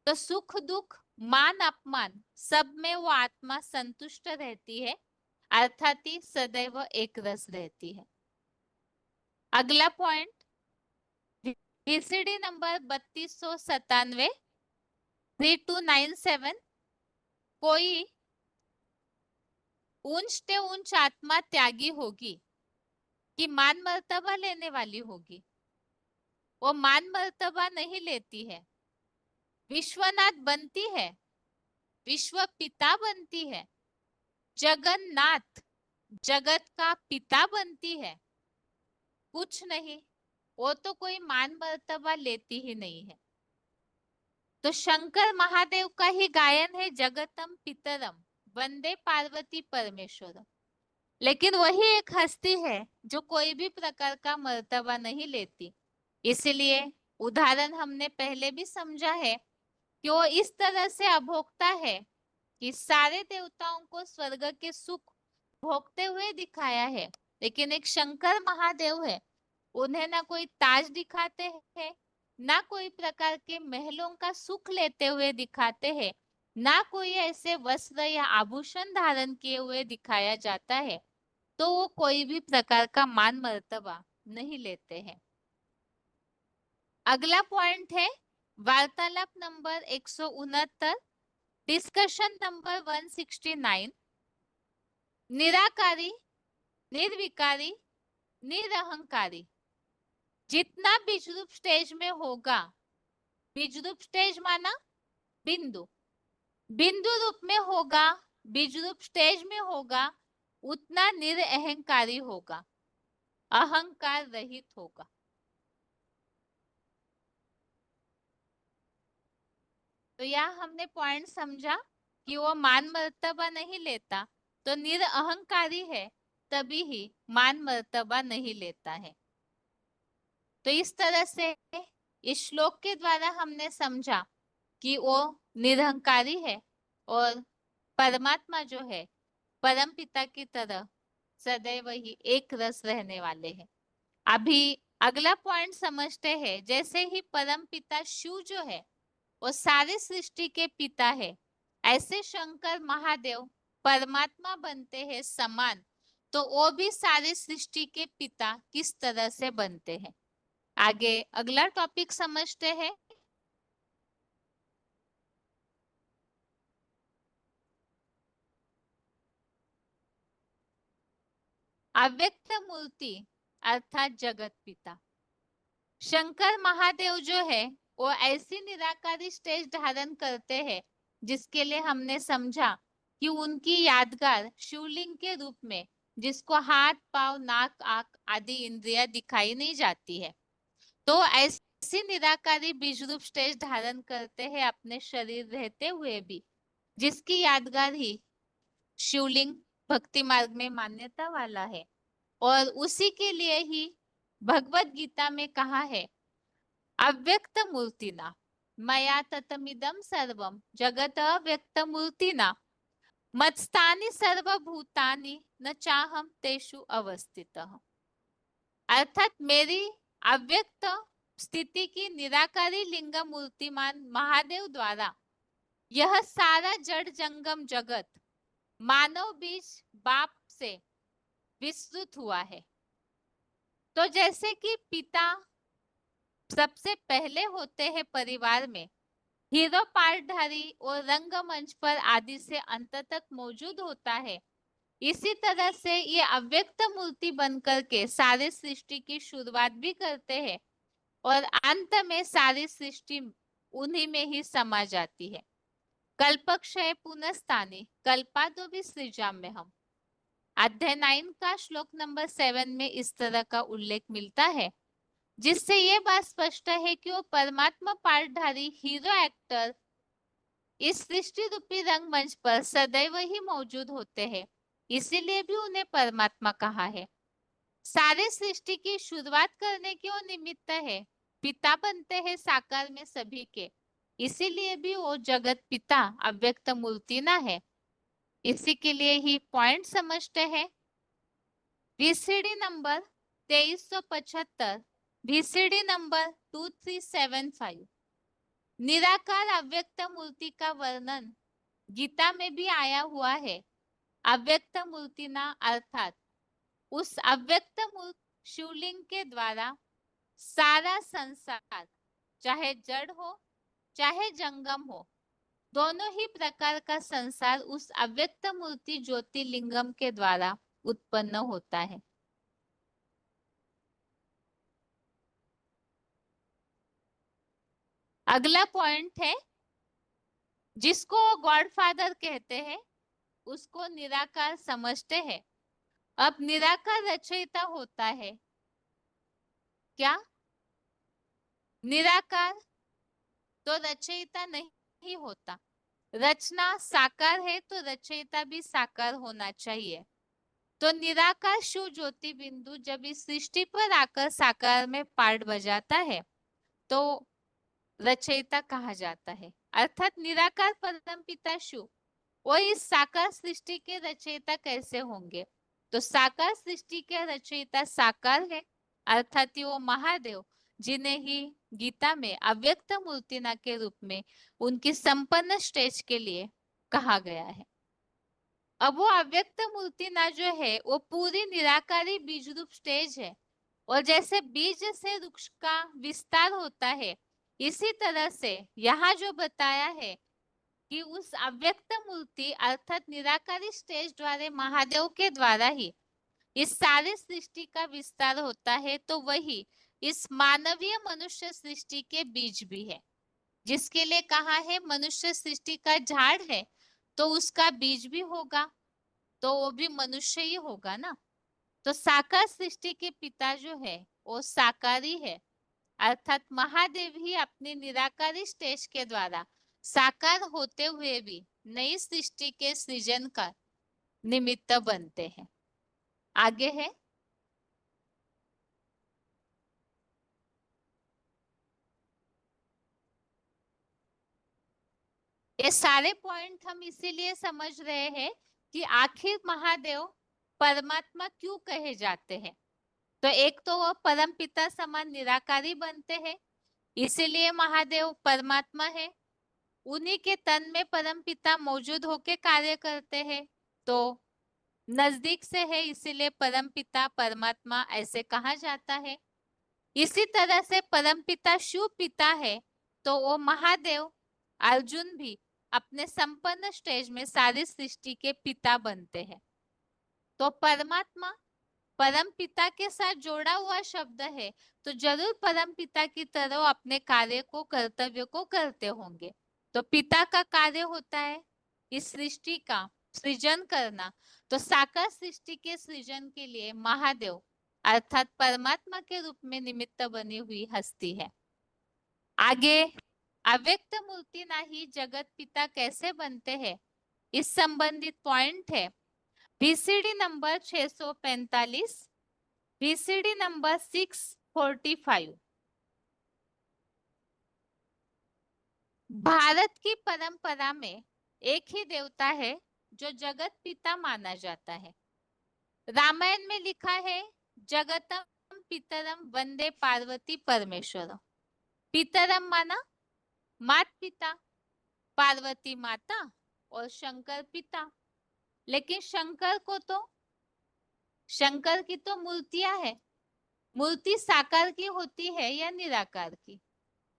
[SPEAKER 1] तो सुख दुख मान अपमान सब में वो आत्मा संतुष्ट रहती है, अर्थात ही सदैव एक रस रहती है। अगला पॉइंट, वीसीडी नंबर 3297 3297। कोई ऊंच से ऊंच आत्मा त्यागी होगी कि मान मर्तबा लेने वाली होगी? वो मान मर्तबा नहीं लेती है, विश्वनाथ बनती है, विश्व पिता बनती है, जगन्नाथ जगत का पिता बनती है, कुछ नहीं। वो तो कोई मान मर्तबा लेती ही नहीं है। तो शंकर महादेव का ही गायन है, जगतम पितरम वंदे पार्वती परमेश्वरम। लेकिन वही एक हस्ती है जो कोई भी प्रकार का मर्तबा नहीं लेती। इसलिए उदाहरण हमने पहले भी समझा है कि वो इस तरह से अभोक्ता है कि सारे देवताओं को स्वर्ग के सुख भोगते हुए दिखाया है, लेकिन एक शंकर महादेव है, उन्हें ना कोई ताज दिखाते हैं, ना कोई प्रकार के महलों का सुख लेते हुए दिखाते हैं, ना कोई ऐसे वस्त्र या आभूषण धारण किए हुए दिखाया जाता है। तो वो कोई भी प्रकार का मान मर्तबा नहीं लेते हैं। अगला पॉइंट है वार्तालाप नंबर 169, डिस्कशन नंबर 169। निराकारी, निर्विकारी, निरहंकारी जितना बीजरूप स्टेज में होगा, बीजरूप स्टेज माना बिंदु, बिंदु रूप में होगा, बीजरूप स्टेज में होगा, उतना निरअहंकारी होगा, अहंकार रहित होगा। तो यहाँ हमने पॉइंट समझा कि वो मान मर्तबा नहीं लेता, तो निरअहंकारी है, तभी ही मान मर्तबा नहीं लेता है। तो इस तरह से इस श्लोक के द्वारा हमने समझा कि वो निरहंकारी है और परमात्मा जो है परम पिता की तरह सदैव ही एक रस रहने वाले हैं। अभी अगला पॉइंट समझते हैं। जैसे ही परम पिता शिव जो है वो सारे सृष्टि के पिता है, ऐसे शंकर महादेव परमात्मा बनते हैं समान, तो वो भी सारे सृष्टि के पिता किस तरह से बनते हैं। आगे अगला टॉपिक समझते हैं। अव्यक्त मूर्ति अर्थात जगत पिता शंकर महादेव जो है वो ऐसी निराकारी स्टेज धारण करते हैं जिसके लिए हमने समझा कि उनकी यादगार शिवलिंग के रूप में, जिसको हाथ पांव नाक आंख आदि इंद्रियां दिखाई नहीं जाती है, तो ऐसी निराकारी बीज रूप स्टेज धारण करते हैं अपने शरीर रहते हुए भी, जिसकी यादगार ही शिवलिंग भक्ति मार्ग में मान्यता वाला है। और उसी के लिए ही भगवत गीता में कहा है, अव्यक्त मूर्तिना मया ततमिदं सर्वम जगत अव्यक्त मूर्तिना मत्स्थानि सर्वभूतानि न चाहम तेषु अवस्थितः। अर्थात मेरी अव्यक्त स्थिति की निराकारी लिंग मूर्तिमान महादेव द्वारा यह सारा जड़ जंगम जगत मानव बीज बाप से विस्तृत हुआ है। तो जैसे कि पिता सबसे पहले होते हैं परिवार में, हीरो पार्टधारी और रंगमंच पर आदि से अंत तक मौजूद होता है, इसी तरह से ये अव्यक्त मूर्ति बनकर के सारे सृष्टि की शुरुआत भी करते हैं और अंत में सारी सृष्टि उन्हीं में ही समा जाती है। कल्पक्षय पुनस्तानी कल्पादो भी सृजा में हम, अध्याय 9 का श्लोक नंबर 7 में इस तरह का उल्लेख मिलता है, जिससे ये बात स्पष्ट है कि वो परमात्मा पार्टधारी हीरो एक्टर इस सृष्टि रूपी रंगमंच पर सदैव ही मौजूद होते हैं, इसीलिए भी उन्हें परमात्मा कहा है। सारे सृष्टि की शुरुआत करने के वो निमित्त है, पिता बनते हैं साकार में सभी के, इसीलिए भी वो जगत पिता अव्यक्त मूर्ति ना है। इसी के लिए ही पॉइंट समझते हैं। VCD number 2375, VCD number 2375। निराकार अव्यक्त मूर्ति का वर्णन गीता में भी आया हुआ है। अव्यक्त मूर्ति ना अर्थात उस अव्यक्त मूर्त शिवलिंग के द्वारा सारा संसार, चाहे जड़ हो चाहे जंगम हो, दोनों ही प्रकार का संसार उस अव्यक्त मूर्ति ज्योतिर्लिंगम के द्वारा उत्पन्न होता है। अगला पॉइंट है, जिसको गॉडफादर कहते हैं उसको निराकार समझते हैं। अब निराकार रचयिता होता है क्या? निराकार तो रचयिता नहीं होता। रचना साकार है तो रचयिता भी साकार होना चाहिए। तो निराकार शिव ज्योति बिंदु जब इस सृष्टि पर आकर साकार में पार्ट बजाता है तो रचयिता कहा जाता है। अर्थात निराकार परमपिता शिव वो इस साकार सृष्टि के रचयिता कैसे होंगे? तो साकार सृष्टि के रचयिता साकार है, अर्थात वो महादेव, जिन्हें ही गीता में अव्यक्त मूर्तिना के रूप में उनकी संपन्न स्टेज के लिए कहा गया है। अब वो अव्यक्त मूर्तिना जो है वो पूरी निराकारी बीज रूप स्टेज है। और जैसे बीज से वृक्ष का विस्तार होता है, इसी तरह से यहाँ जो बताया है कि उस अव्यक्त मूर्ति अर्थात निराकारी स्टेज द्वारा महादेव के द्वारा ही इस सारे सृष्टि का विस्तार होता है, तो वही इस मानवीय मनुष्य सृष्टि के बीज भी है। जिसके लिए कहा है मनुष्य सृष्टि का झाड़ है तो उसका बीज भी होगा, तो वो भी मनुष्य ही होगा ना। तो साकार सृष्टि के पिता जो है वो साकारी है, अर्थात महादेव ही अपने निराकारी स्टेज के द्वारा साकार होते हुए भी नई सृष्टि के सृजन का निमित्त बनते हैं। आगे है, ये सारे पॉइंट हम इसीलिए समझ रहे हैं कि आखिर महादेव परमात्मा क्यों कहे जाते हैं। तो एक तो वो परम पिता समान निराकारी बनते हैं, इसीलिए महादेव परमात्मा है। उन्हीं के तन में परम पिता मौजूद होके कार्य करते हैं, तो नजदीक से है, इसीलिए परम पिता परमात्मा ऐसे कहा जाता है। इसी तरह से परम पिता शिव पिता है, तो वो महादेव अर्जुन भी अपने संपन्न स्टेज में सारी सृष्टि के पिता बनते हैं। तो परमात्मा परम पिता के साथ जोड़ा हुआ शब्द है, तो जरूर परम पिता की तरह अपने कार्य को कर्तव्य को करते होंगे। तो पिता का कार्य होता है इस सृष्टि का सृजन करना, तो साकार सृष्टि के सृजन के लिए महादेव अर्थात परमात्मा के रूप में निमित्त बनी हुई हस्ती है। आगे अव्यक्त मूर्ति नाही जगत पिता कैसे बनते हैं, इस संबंधित पॉइंट है। VCD number 645, VCD number 645। Bharat की परंपरा में एक ही देवता है जो जगत पिता माना जाता है। रामायण में लिखा है जगतम पितरम वंदे पार्वती परमेश्वर। पितरम माना मात पिता, पार्वती माता और शंकर पिता। लेकिन शंकर की तो मूर्तियां है। मूर्ति साकार की होती है या निराकार की?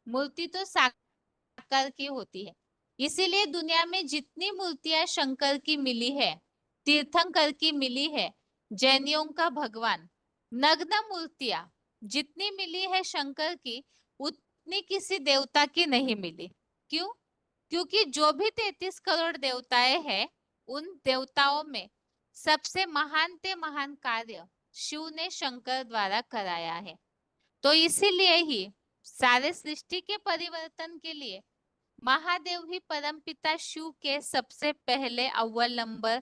[SPEAKER 1] मूर्ति तो साकार की होती है। इसीलिए दुनिया में जितनी मूर्तियां शंकर की मिली है, तीर्थंकर की मिली है, जैनियों का भगवान, नग्न मूर्तियां जितनी मिली है शंकर की, उतनी किसी देवता की नहीं मिली। क्यों? क्योंकि जो भी 33 करोड़ देवताएं हैं, उन देवताओं में सबसे महान ते महान कार्य शिव ने शंकर द्वारा कराया है। तो इसीलिए ही सारे सृष्टि के परिवर्तन के लिए महादेव ही परमपिता शिव के सबसे पहले अव्वल नंबर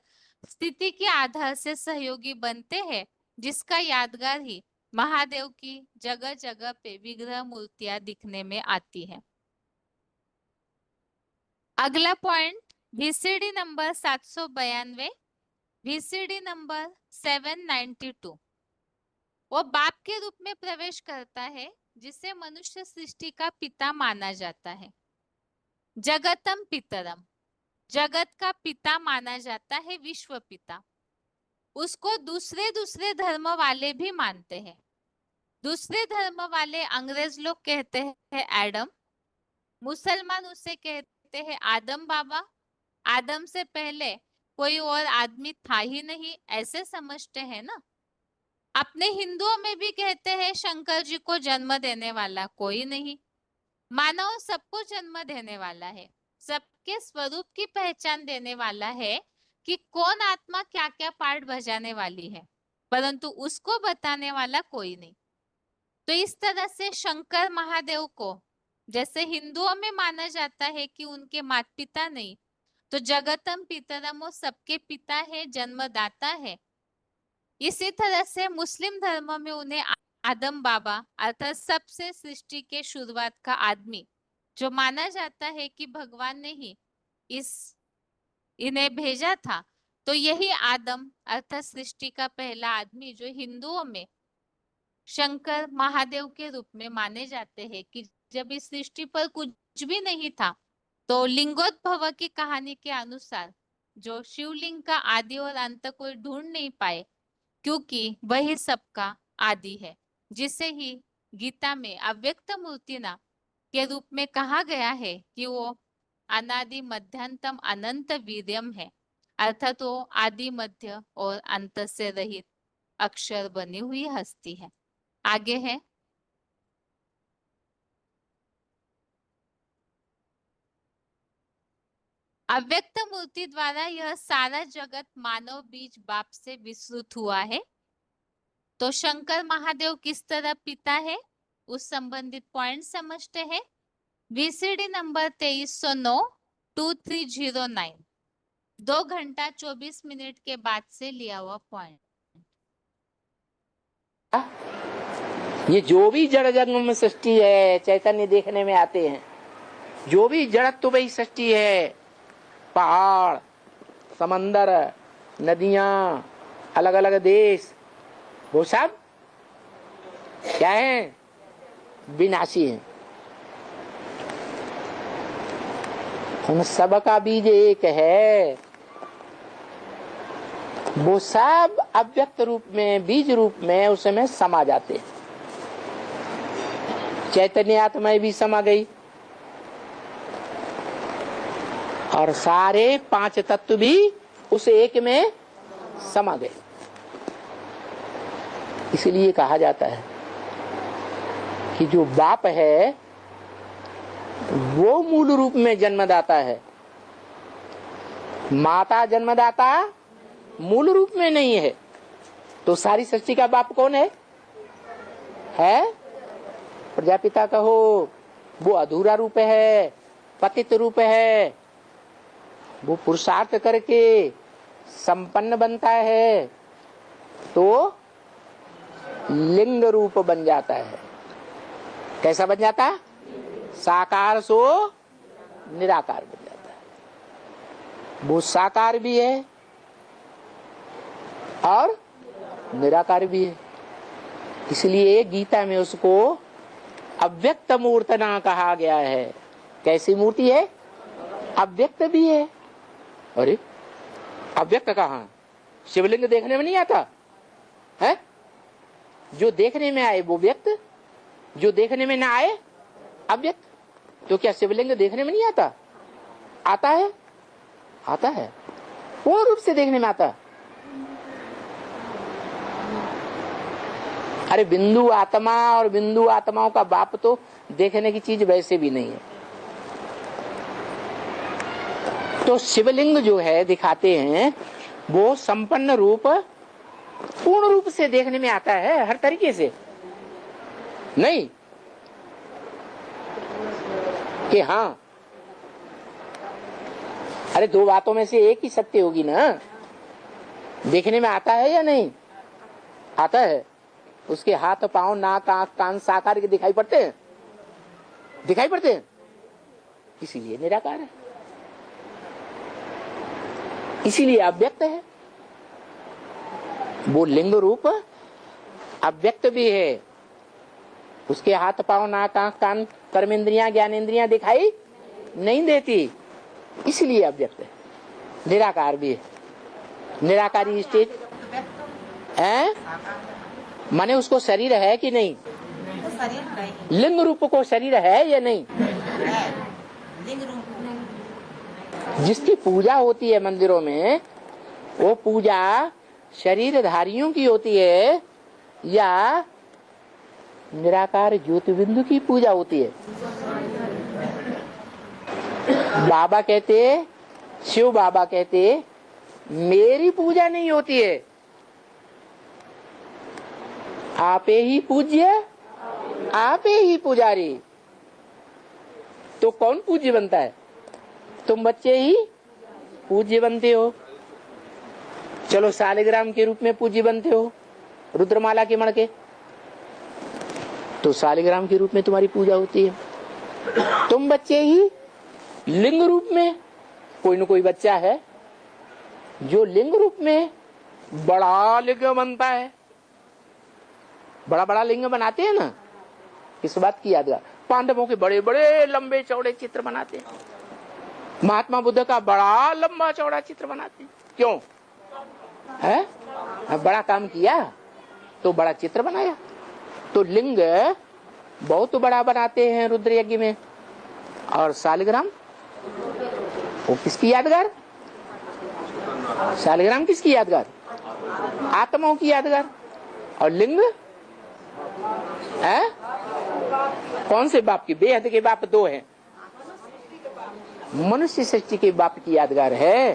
[SPEAKER 1] स्थिति के आधार से सहयोगी बनते हैं, जिसका यादगार ही महादेव की जगह जगह पे विग्रह मूर्तियां दिखने में आती हैं। अगला point, VCD number 792, VCD number 792। वो बाप के रूप में प्रवेश करता है जिसे मनुष्य सृष्टि का पिता माना जाता है। जगतम पितरम, जगत का पिता माना जाता है, विश्व पिता। उसको दूसरे दूसरे धर्म वाले भी मानते हैं। दूसरे धर्म वाले अंग्रेज लोग कहते हैं एडम, मुसलमान उसे कहते हैं आदम बाबा। आदम से पहले कोई और आदमी था ही नहीं, ऐसे समझते हैं ना। अपने हिंदुओं में भी कहते हैं शंकर जी को जन्म देने वाला कोई नहीं। मानव सबको जन्म देने वाला है, सबके स्वरूप की पहचान देने वाला है कि कौन आत्मा क्या क्या पार्ट बजाने वाली है, परंतु उसको बताने वाला कोई नहीं। तो इस तरह से शंकर महादेव को जैसे हिंदुओं में माना जाता है कि उनके माता पिता नहीं, तो जगतम पितरम वो सबके पिता है, जन्मदाता है। इसी तरह से मुस्लिम धर्म में उन्हें आदम बाबा अर्थात सबसे सृष्टि के शुरुआत का आदमी जो माना जाता है कि भगवान ने ही इस इन्हें भेजा था। तो यही आदम अर्थात सृष्टि का पहला आदमी जो हिंदुओं में शंकर महादेव के रूप में माने जाते हैं कि जब इस सृष्टि पर कुछ भी नहीं था, तो लिंगोद्भव की कहानी के अनुसार जो शिवलिंग का आदि और अंत कोई ढूंढ नहीं पाए, क्योंकि वही सबका आदि है, जिसे ही गीता में अव्यक्त मूर्तिना के रूप में कहा गया है कि वो अनादि मध्यांतम अनंत वीर्यम है, अर्थात वो आदि मध्य और अंत से रहित अक्षर बनी हुई हस्ती है। आगे है अव्यक्त मूर्ति द्वारा यह सारा जगत मानव बीज बाप से विस्तृत हुआ है। तो शंकर महादेव किस तरह पिता है, उस संबंधित पॉइंट समझते हैं। VCD नंबर 2309 2309, 2 घंटा 24 मिनट के बाद से लिया हुआ पॉइंट।
[SPEAKER 2] ये जो भी जड़ जन्म में सृष्टि है, चैतन्य देखने में आते हैं, जो भी जड़त्व वही सृष्टि है, पहाड़, समंदर, नदियां, अलग अलग देश, वो सब क्या है, विनाशी है। उन सब का बीज एक है, वो सब अव्यक्त रूप में, बीज रूप में उसमें समा जाते हैं। चैतन्य आत्मा भी समा गई और सारे 5 तत्व भी उस एक में समा गए। इसलिए कहा जाता है कि जो बाप है वो मूल रूप में जन्मदाता है, माता जन्मदाता मूल रूप में नहीं है। तो सारी सृष्टि का बाप कौन है? प्रजापिता कहो, वो अधूरा रूप है, पतित रूप है, वो पुरुषार्थ करके संपन्न बनता है तो लिंग रूप बन जाता है। कैसा बन जाता है? साकार सो निराकार बन जाता है। वो साकार भी है और निराकार भी है। इसलिए गीता में उसको अव्यक्त मूर्तना कहा गया है। कैसी मूर्ति है? अव्यक्त भी है। अरे अव्यक्त कहाँ? शिवलिंग देखने में नहीं आता है? जो देखने में आए वो व्यक्त, जो देखने में ना आए अव्यक्त। तो क्या शिवलिंग देखने में नहीं आता? आता है, आता है, पूर्ण रूप से देखने में आता है। अरे बिंदु आत्मा और बिंदु आत्माओं का बाप तो देखने की चीज वैसे भी नहीं है। तो शिवलिंग जो है दिखाते हैं वो संपन्न रूप, पूर्ण रूप से देखने में आता है, हर तरीके से नहीं कि हाँ, अरे 2 बातों में से एक ही सत्य होगी ना। देखने में आता है या नहीं? आता है। उसके हाथ, पांव, नाक, आंख, कान साकार के दिखाई पड़ते हैं, दिखाई पड़ते हैं, इसीलिए निराकार है। इसीलिए अव्यक्त है। वो लिंग रूप अव्यक्त भी है। उसके हाथ पांव नाक आंख कान कर्मेंद्रियां ज्ञानेंद्रियां दिखाई नहीं देती, इसलिए अव्यक्त है। निराकार भी है। निराकारी स्टेज है, माने उसको शरीर है कि नहीं? लिंग रूप को शरीर है या नहीं?
[SPEAKER 3] लिंग रूप
[SPEAKER 2] जिसकी पूजा होती है मंदिरों में, वो पूजा शरीरधारियों की होती है या निराकार ज्योतिबिंदु की पूजा होती है? बाबा कहते, शिव बाबा कहते, मेरी पूजा नहीं होती है, आपे ही पूज्य आपे ही पुजारी। तो कौन पूज्य बनता है? तुम बच्चे ही पूज्य बनते हो। चलो शालिग्राम के रूप में पूज्य बनते हो, रुद्रमाला के मणके, तो शालिग्राम के रूप में तुम्हारी पूजा होती है। तुम बच्चे ही लिंग रूप में, कोई न कोई बच्चा है जो लिंग रूप में बड़ा लिंग बनता है। बड़ा बड़ा लिंग बनाते हैं ना, इस बात की याद। पांडवों के बड़े बड़े लंबे चौड़े चित्र बनाते हैं, महात्मा बुद्ध का बड़ा लंबा चौड़ा चित्र बनाते हैं। क्यों है? बड़ा काम किया तो बड़ा चित्र बनाया। तो लिंग बहुत बड़ा बनाते हैं रुद्र यज्ञ में। और शालिग्राम वो किसकी यादगार? शालिग्राम किसकी यादगार? आत्माओं की यादगार। और लिंग है कौन से बाप की? बेहद के बाप दो हैं, मनुष्य सृष्टि के बाप की यादगार है।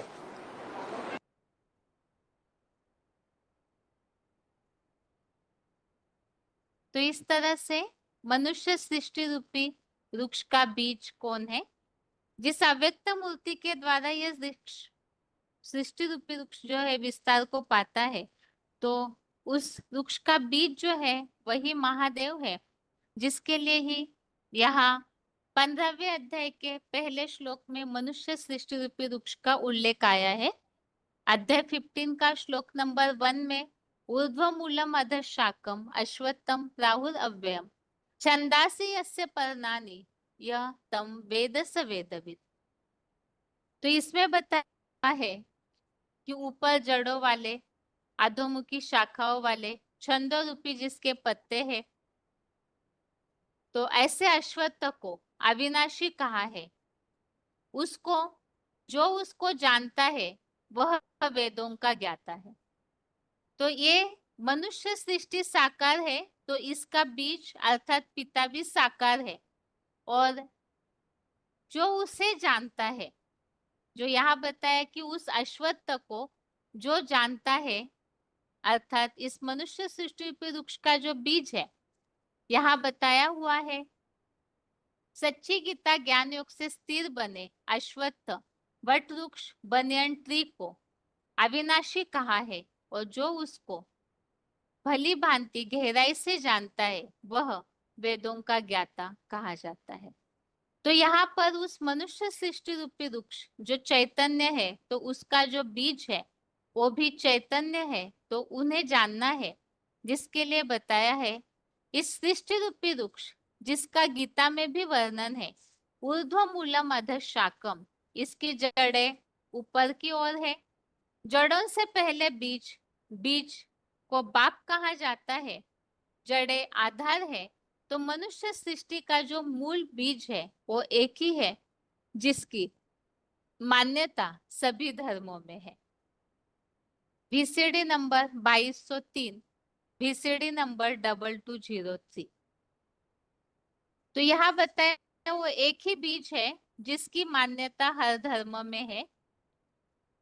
[SPEAKER 1] तो इस तरह से मनुष्य सृष्टि रूपी वृक्ष का बीज कौन है? जिस अव्यक्त मूर्ति के द्वारा यह वृक्ष सृष्टि रूपी वृक्ष जो है विस्तार को पाता है, तो उस वृक्ष का बीज जो है वही महादेव है, जिसके लिए ही यहाँ 15वें अध्याय के पहले श्लोक में मनुष्य सृष्टि रूपी वृक्ष का उल्लेख आया है। अध्याय 15 का श्लोक नंबर 1 में ऊर्ध्वमूलम अधः शाकम अश्वत्थम प्राहुर अव्ययम छंदासी यस्य पर्णानि यह तम वेद स वेदविद। तो इसमें बताया है कि ऊपर जड़ों वाले, अधोमुखी शाखाओं वाले, छंदो रूपी जिसके पत्ते हैं, तो ऐसे अश्वत्थ को अविनाशी कहा है। उसको जो उसको जानता है वह वेदों का ज्ञाता है। तो ये मनुष्य सृष्टि साकार है, तो इसका बीज अर्थात पिता भी साकार है। और जो उसे जानता है, जो यहाँ बताया कि उस अश्वत्थ को जो जानता है, अर्थात इस मनुष्य सृष्टि वृक्ष का जो बीज है, यहाँ बताया हुआ है सच्ची गीता ज्ञान योग से स्थिर बने अश्वत्थ वट वृक्ष बनियन ट्री को अविनाशी कहा है। और जो उसको भली भांति गहराई से जानता है वह वेदों का ज्ञाता कहा जाता है। तो यहाँ पर उस मनुष्य सृष्टि रूपी वृक्ष जो चैतन्य है, तो उसका जो बीज है वो भी चैतन्य है, तो उन्हें जानना है, जिसके लिए बताया है इस सृष्टि रूपी वृक्ष जिसका गीता में भी वर्णन है, ऊर्ध्व मूलम अधः शाकम, इसकी जड़ें ऊपर की ओर है, जड़ों से पहले बीज, बीज को बाप कहा जाता है, जड़ें आधार है। तो मनुष्य सृष्टि का जो मूल बीज है वो एक ही है, जिसकी मान्यता सभी धर्मों में है। VCD number 2203, VCD number 2203। तो यहाँ बताया वो एक ही बीज है जिसकी मान्यता हर धर्म में है।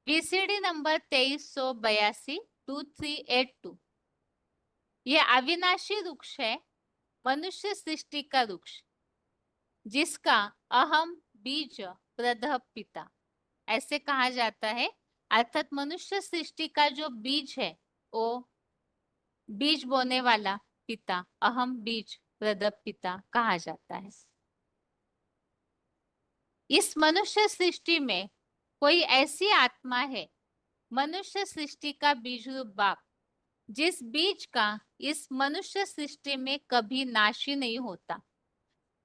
[SPEAKER 1] VCD number 2382 2382। ये अविनाशी वृक्ष है, मनुष्य सृष्टि का वृक्ष, जिसका अहम बीज प्रदः पिता ऐसे कहा जाता है। अर्थात मनुष्य सृष्टि का जो बीज है वो बीज बोने वाला पिता, अहम बीज प्रदः पिता कहा जाता है। इस मनुष्य सृष्टि में कोई ऐसी आत्मा है मनुष्य सृष्टि का बीज रूप बाप, जिस बीज का इस मनुष्य सृष्टि में कभी नाश ही नहीं होता।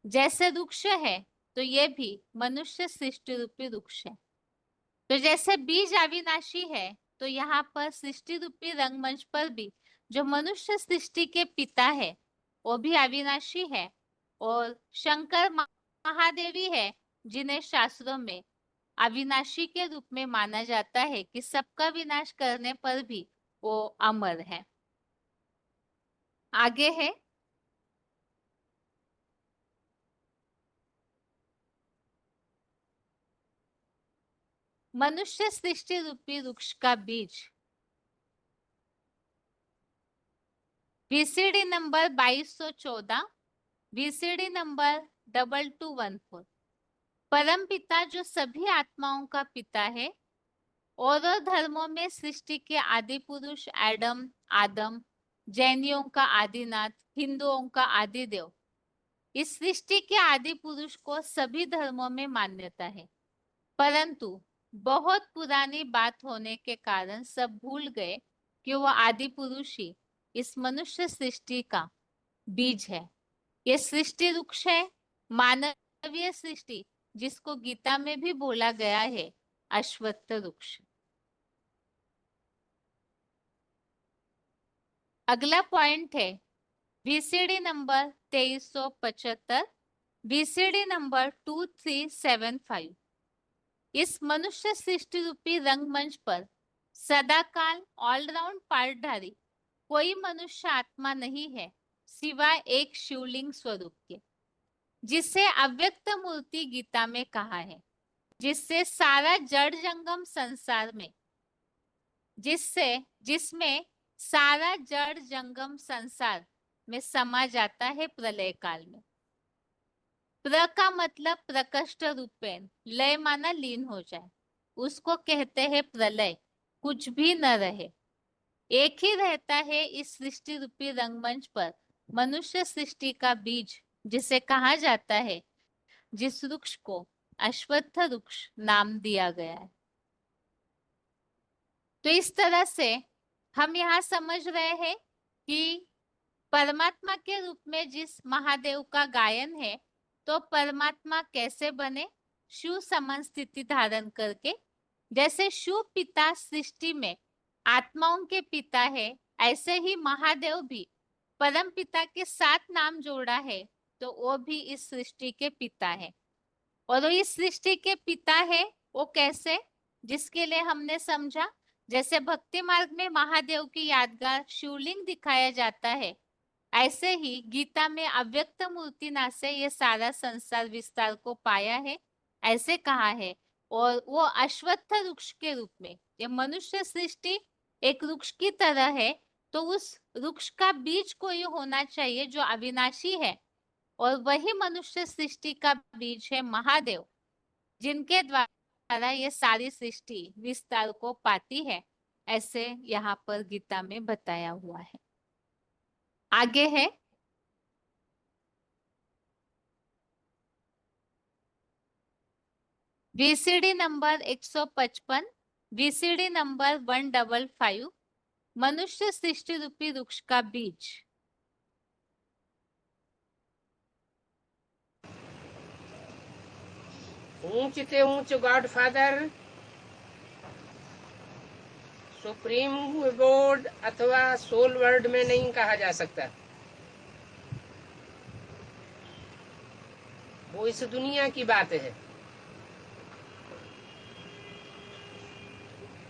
[SPEAKER 1] जैसे वृक्ष है तो ये भी मनुष्य सृष्टि रूपी वृक्ष है। तो जैसे बीज अविनाशी है, तो यहाँ पर सृष्टि रूपी रंगमंच पर भी जो मनुष्य सृष्टि के पिता है वो भी अविनाशी है, और शंकर महादेवी है जिन्हें शास्त्रों में अविनाशी के रूप में माना जाता है कि सबका विनाश करने पर भी वो अमर है। आगे है मनुष्य सृष्टि रूपी वृक्ष का बीज। VCD number 2214, VCD number 2214। परम पिता जो सभी आत्माओं का पिता है, और धर्मों में सृष्टि के आदि पुरुष एडम आदम, जैनियों का आदिनाथ, हिंदुओं का आदि देव, इस सृष्टि के आदि पुरुष को सभी धर्मों में मान्यता है। परंतु बहुत पुरानी बात होने के कारण सब भूल गए कि वो आदि पुरुष ही इस मनुष्य सृष्टि का बीज है। ये सृष्टि वृक्ष है, मानवीय सृष्टि, जिसको गीता में भी बोला गया है अश्वत्थ वृक्ष। अगला पॉइंट है वीसीडी नंबर 2375, वीसीडी नंबर 2375। इस मनुष्य सृष्टि रूपी रंगमंच पर सदाकाल ऑलराउंड पार्टधारी कोई मनुष्य आत्मा नहीं है सिवाय एक शिवलिंग स्वरूप के, जिसे अव्यक्त मूर्ति गीता में कहा है, जिससे सारा जड़ जंगम संसार में जिसमें सारा जड़ जंगम संसार में समा जाता है प्रलय काल में। प्र का मतलब प्रकष्ट रूपेण, लय माना लीन हो जाए, उसको कहते हैं प्रलय। कुछ भी न रहे, एक ही रहता है इस सृष्टि रूपी रंगमंच पर मनुष्य सृष्टि का बीज, जिसे कहा जाता है, जिस वृक्ष को अश्वत्थ वृक्ष नाम दिया गया है। तो इस तरह से हम यहाँ समझ रहे हैं कि परमात्मा के रूप में जिस महादेव का गायन है, तो परमात्मा कैसे बने? शिव समान स्थिति धारण करके। जैसे शिव पिता सृष्टि में आत्माओं के पिता है, ऐसे ही महादेव भी परम पिता के साथ नाम जोड़ा है, तो वो भी इस सृष्टि के पिता है। और वो इस सृष्टि के पिता है, वो कैसे? जिसके लिए हमने समझा, जैसे भक्ति मार्ग में महादेव की यादगार शिवलिंग दिखाया जाता है, ऐसे ही गीता में अव्यक्त मूर्ति ना से ये सारा संसार विस्तार को पाया है, ऐसे कहा है। और वो अश्वत्थ वृक्ष के रूप में, ये मनुष्य सृष्टि एक वृक्ष की तरह है, तो उस वृक्ष का बीज कोई होना चाहिए जो अविनाशी है, और वही मनुष्य सृष्टि का बीज है महादेव, जिनके द्वारा ये सारी सृष्टि विस्तार को पाती है, ऐसे यहाँ पर गीता में बताया हुआ है। आगे है वीसीडी नंबर 155, वीसीडी नंबर 155, मनुष्य सृष्टि रूपी वृक्ष का बीज।
[SPEAKER 2] ऊंच से ऊंच गॉडफादर, सुप्रीम बोर्ड अथवा सोल वर्ड में नहीं कहा जा सकता। वो इस दुनिया की बात है,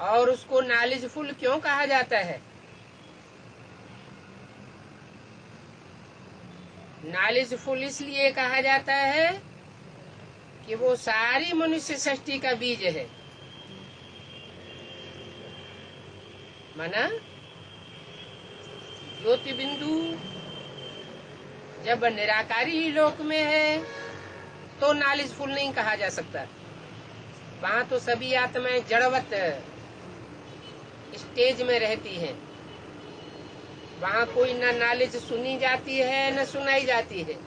[SPEAKER 2] और उसको नॉलेजफुल क्यों कहा जाता है? नॉलेजफुल इसलिए कहा जाता है कि वो सारी मनुष्य सृष्टि का बीज है। माना ज्योति बिंदु जब निराकारी लोक में है तो नॉलेजफुल नहीं कहा जा सकता। वहां तो सभी आत्माएं जड़वत स्टेज में रहती हैं, वहां कोई न नॉलेज सुनी जाती है न सुनाई जाती है।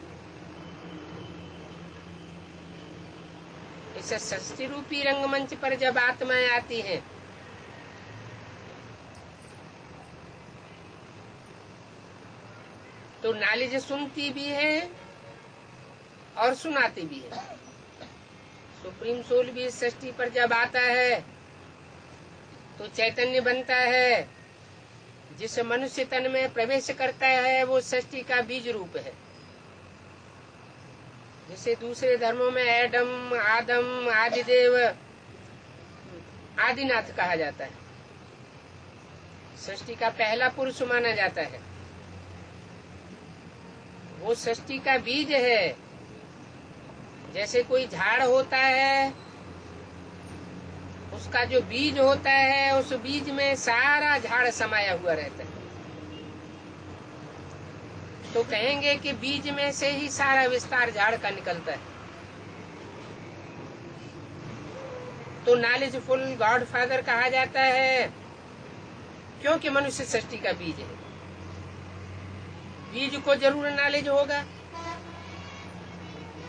[SPEAKER 2] इस सृष्टि रूपी रंगमंच पर जब आत्माएं आती हैं
[SPEAKER 4] तो नॉलेज सुनती भी है और सुनाती भी है। सुप्रीम सोल भी इस सृष्टि पर जब आता है तो चैतन्य बनता है। जिस मनुष्य तन में प्रवेश करता है वो सृष्टि का बीज रूप है, जिसे दूसरे धर्मों में एडम, आदम, आदिदेव, आदिनाथ कहा जाता है। सृष्टि का पहला पुरुष माना जाता है। वो सृष्टि का बीज है। जैसे कोई झाड़ होता है, उसका जो बीज होता है उस बीज में सारा झाड़ समाया हुआ रहता है। तो कहेंगे कि बीज में से ही सारा विस्तार झाड़ का निकलता है। तो नॉलेजफुल गॉड फादर कहा जाता है क्योंकि मनुष्य सृष्टि का बीज है। बीज को जरूर नॉलेज होगा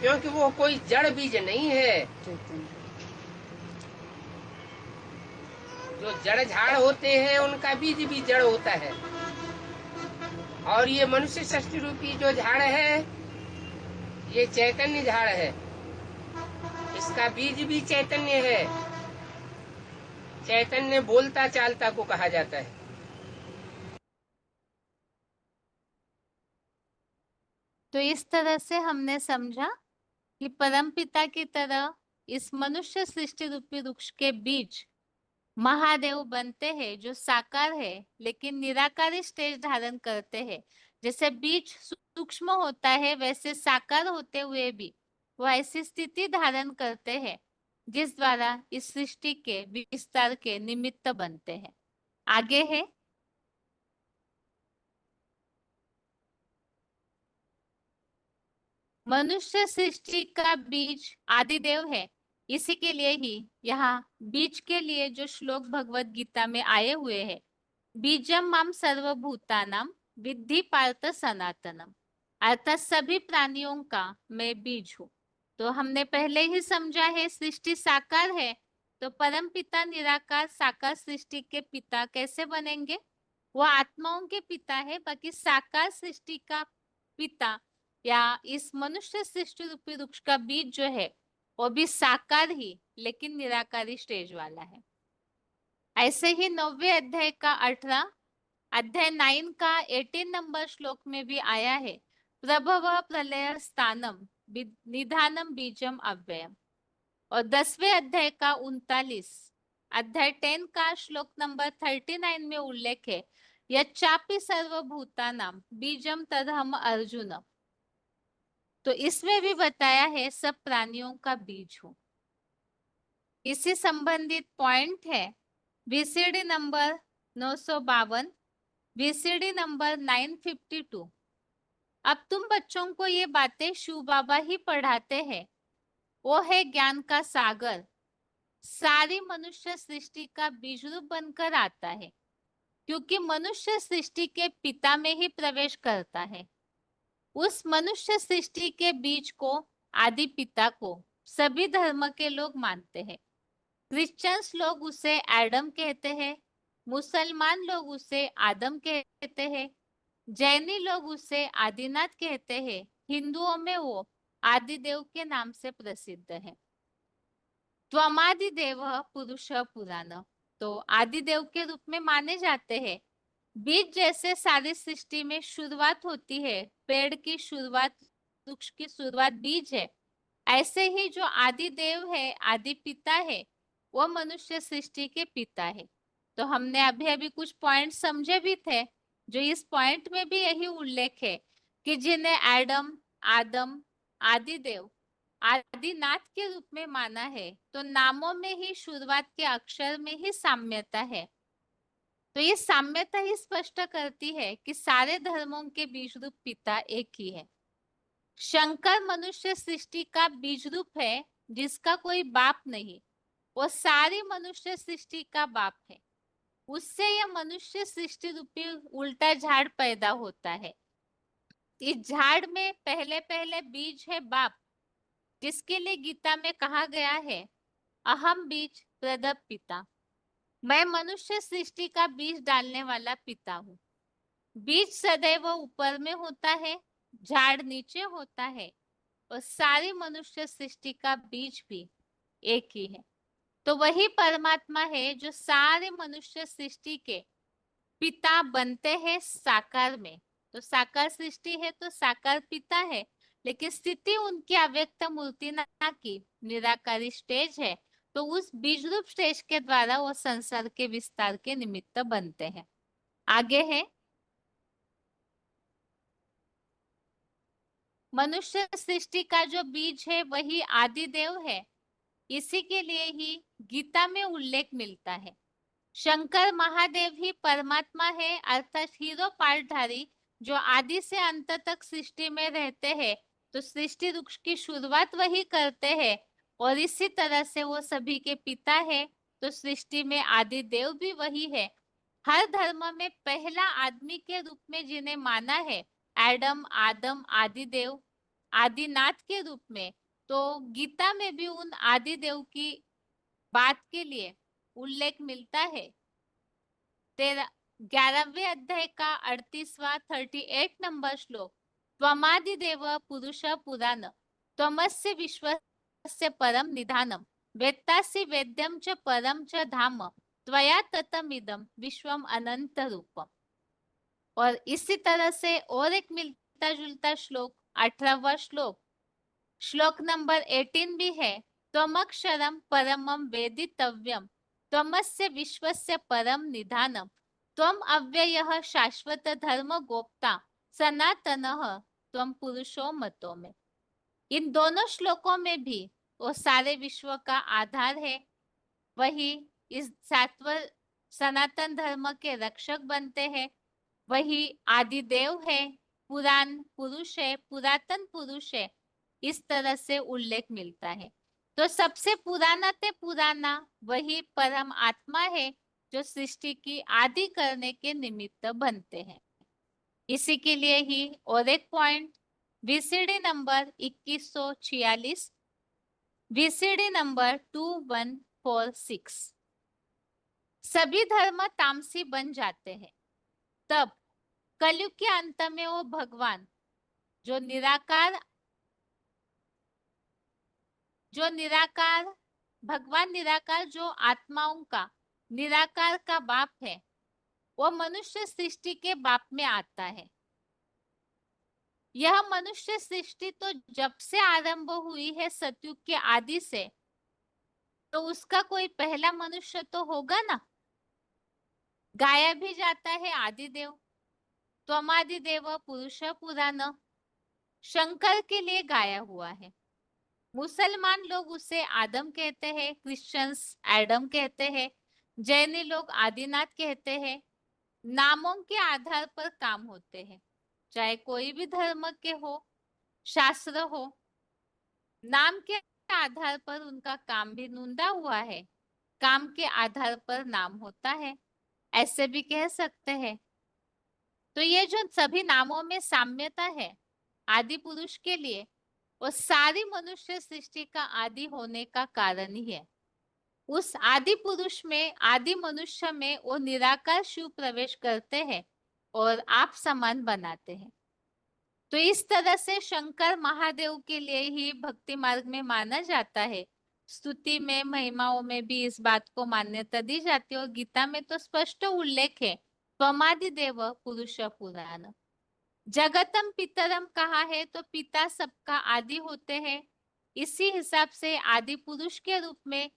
[SPEAKER 4] क्योंकि वो कोई जड़ बीज नहीं है। जो जड़ झाड़ होते हैं उनका बीज भी जड़ होता है, और ये मनुष्य सृष्टि रूपी जो झाड़ है ये चैतन्य झाड़ है। इसका बीज भी चैतन्य है। चैतन्य बोलता चालता को कहा जाता है।
[SPEAKER 1] तो इस तरह से हमने समझा कि परमपिता की तरह इस मनुष्य सृष्टि रूपी वृक्ष के बीज महादेव बनते हैं, जो साकार है लेकिन निराकारी स्टेज धारण करते हैं। जैसे बीज सूक्ष्म होता है वैसे साकार होते हुए भी वो ऐसी स्थिति धारण करते हैं जिस द्वारा इस सृष्टि के विस्तार के निमित्त बनते हैं। आगे है मनुष्य सृष्टि का बीज आदिदेव है। इसी के लिए ही यहाँ बीज के लिए जो श्लोक भगवत गीता में आए हुए हैं, बीजम माम सर्वभूतानाम विद्धि पार्थ सनातनम, अर्थात सभी प्राणियों का मैं बीज हूँ। तो हमने पहले ही समझा है सृष्टि साकार है, तो परम पिता निराकार साकार सृष्टि के पिता कैसे बनेंगे? वो आत्माओं के पिता है। बाकी साकार सृष्टि का पिता या इस मनुष्य सृष्टि रूपी वृक्ष का बीज जो है वो भी साकार ही लेकिन निराकारी स्टेज वाला है। ऐसे ही 9वें अध्याय का 18 अध्याय 9 का 18 नंबर श्लोक में भी आया है, प्रभव प्रलय स्थानम निधानम बीजम अव्ययम। और 10वें अध्याय का 39 अध्याय 10 का श्लोक नंबर 39 में उल्लेख है, यच्चापि सर्वभूतानाम बीजम तदहम अर्जुन। तो इसमें भी बताया है सब प्राणियों का बीज हूं। इसी संबंधित पॉइंट है वीसीडी नंबर 952, वीसीडी नंबर 952। अब तुम बच्चों को ये बातें शिव बाबा ही पढ़ाते हैं। वो है ज्ञान का सागर, सारी मनुष्य सृष्टि का बीज रूप बनकर आता है, क्योंकि मनुष्य सृष्टि के पिता में ही प्रवेश करता है। उस मनुष्य सृष्टि के बीज को, आदि पिता को सभी धर्म के लोग मानते हैं। क्रिश्चियंस लोग उसे एडम कहते हैं, मुसलमान लोग उसे आदम कहते हैं, जैनी लोग उसे आदिनाथ कहते हैं, हिंदुओं में वो आदिदेव के नाम से प्रसिद्ध है। त्वमादिदेव पुरुष पुराण, तो आदिदेव के रूप में माने जाते हैं। बीज जैसे सारी सृष्टि में शुरुआत होती है, पेड़ की शुरुआत, वृक्ष की शुरुआत बीज है, ऐसे ही जो आदि देव है, आदि पिता है, वो मनुष्य सृष्टि के पिता है। तो हमने अभी अभी कुछ पॉइंट समझे भी थे, जो इस पॉइंट में भी यही उल्लेख है कि जिन्हें एडम, आदम, आदिदेव, आदिनाथ के रूप में माना है, तो नामों में ही, शुरुआत के अक्षर में ही साम्यता है। तो ये साम्यता ही स्पष्ट करती है कि सारे धर्मों के बीज रूप पिता एक ही है। शंकर मनुष्य सृष्टि का बीज रूप है, जिसका कोई बाप नहीं, वो सारी मनुष्य सृष्टि का बाप है। उससे यह मनुष्य सृष्टि रूपी उल्टा झाड़ पैदा होता है। इस झाड़ में पहले पहले बीज है बाप, जिसके लिए गीता में कहा गया है, अहम बीज प्रदप पिता, मैं मनुष्य सृष्टि का बीज डालने वाला पिता हूँ। बीज सदैव ऊपर में होता है, झाड़ नीचे होता है, और सारी मनुष्य सृष्टि का बीज भी एक ही है। तो वही परमात्मा है जो सारे मनुष्य सृष्टि के पिता बनते हैं साकार में। तो साकार सृष्टि है तो साकार पिता है, लेकिन स्थिति उनकी अव्यक्त मूर्ति ना की निराकारी स्टेज है, तो उस बीज रूप स्टेज के द्वारा वो संसार के विस्तार के निमित्त बनते हैं। आगे है, मनुष्य सृष्टि का जो बीज है वही आदि देव है। इसी के लिए ही गीता में उल्लेख मिलता है। शंकर महादेव ही परमात्मा है, अर्थात हीरो पार्टधारी, जो आदि से अंत तक सृष्टि में रहते हैं। तो सृष्टि वृक्ष की शुरुआत वही करते हैं, और इसी तरह से वो सभी के पिता है। तो सृष्टि में आदि देव भी वही है। हर धर्म में पहला आदमी के रूप में जिन्हें माना है, एडम, आदम, आदिदेव, आदिनाथ के रूप में, तो गीता में भी उन आदिदेव की बात के लिए उल्लेख मिलता है। 11वें अध्याय का 38वां 38 नंबर श्लोक, त्वमादिदेव पुरुष पुराण, त्वमस्य विश्वस्य परम निधानम, वेत्तासि वेद्यम च परम च धाम, त्वया ततमिदं विश्वम अनंत रूपम। और इसी तरह से और एक मिलता जुलता श्लोक 18वां श्लोक, श्लोक नंबर 18 भी है, त्वमक्षरम परमम वेदितव्यम, त्वमस्य विश्वस्य परम निधानम, त्वम अव्ययः शाश्वत धर्म गोप्ता, सनातनः त्वम पुरुषो मतो में। इन दोनों श्लोकों में भी वो सारे विश्व का आधार है, वही इस सात्वर सनातन धर्म के रक्षक बनते हैं, वही आदिदेव है, पुराण पुरुष है, पुरातन पुरुष है। इस तरह से उल्लेख मिलता है। तो सबसे पुराना ते पुराना वही परम आत्मा है, जो सृष्टि की आदि करने के निमित्त बनते हैं। इसी के लिए ही और एक point, VCD number 2146, VCD number 2146, सभी धर्म तामसी बन जाते हैं। तब कलयुग के अंत में वो भगवान जो निराकार भगवान निराकार, जो आत्माओं का निराकार का बाप है, वो मनुष्य सृष्टि के बाप में आता है। यह मनुष्य सृष्टि तो जब से आरंभ हुई है सतयुग के आदि से, तो उसका कोई पहला मनुष्य तो होगा ना। गाया भी जाता है आदिदेव, त्वमादिदेव पुरुष पुराण, शंकर के लिए गाया हुआ है। मुसलमान लोग उसे आदम कहते हैं, क्रिश्चियंस एडम कहते हैं, जैनी लोग आदिनाथ कहते हैं। नामों के आधार पर काम होते हैं, चाहे कोई भी धर्म के हो, शास्त्र हो, नाम के आधार पर उनका काम भी नूंदा हुआ है, काम के आधार पर नाम होता है, ऐसे भी कह सकते हैं। तो ये जो सभी नामों में साम्यता है आदि पुरुष के लिए, वो सारी मनुष्य सृष्टि का आदि होने का कारण ही है। उस आदि पुरुष में, आदि मनुष्य में वो निराकार शिव प्रवेश करते हैं और आप समान बनाते हैं। तो इस तरह से शंकर महादेव के लिए ही भक्ति मार्ग में माना जाता है। स्तुति में, महिमाओं में भी इस बात को मान्यता दी जाती है, और गीता में तो स्पष्ट उल्लेख है, त्वमादिदेव पुरुष पुराण। जगतम पितरम कहा है, तो पिता सबका आदि होते हैं। इसी हिसाब से आदि पुरुष के रूप में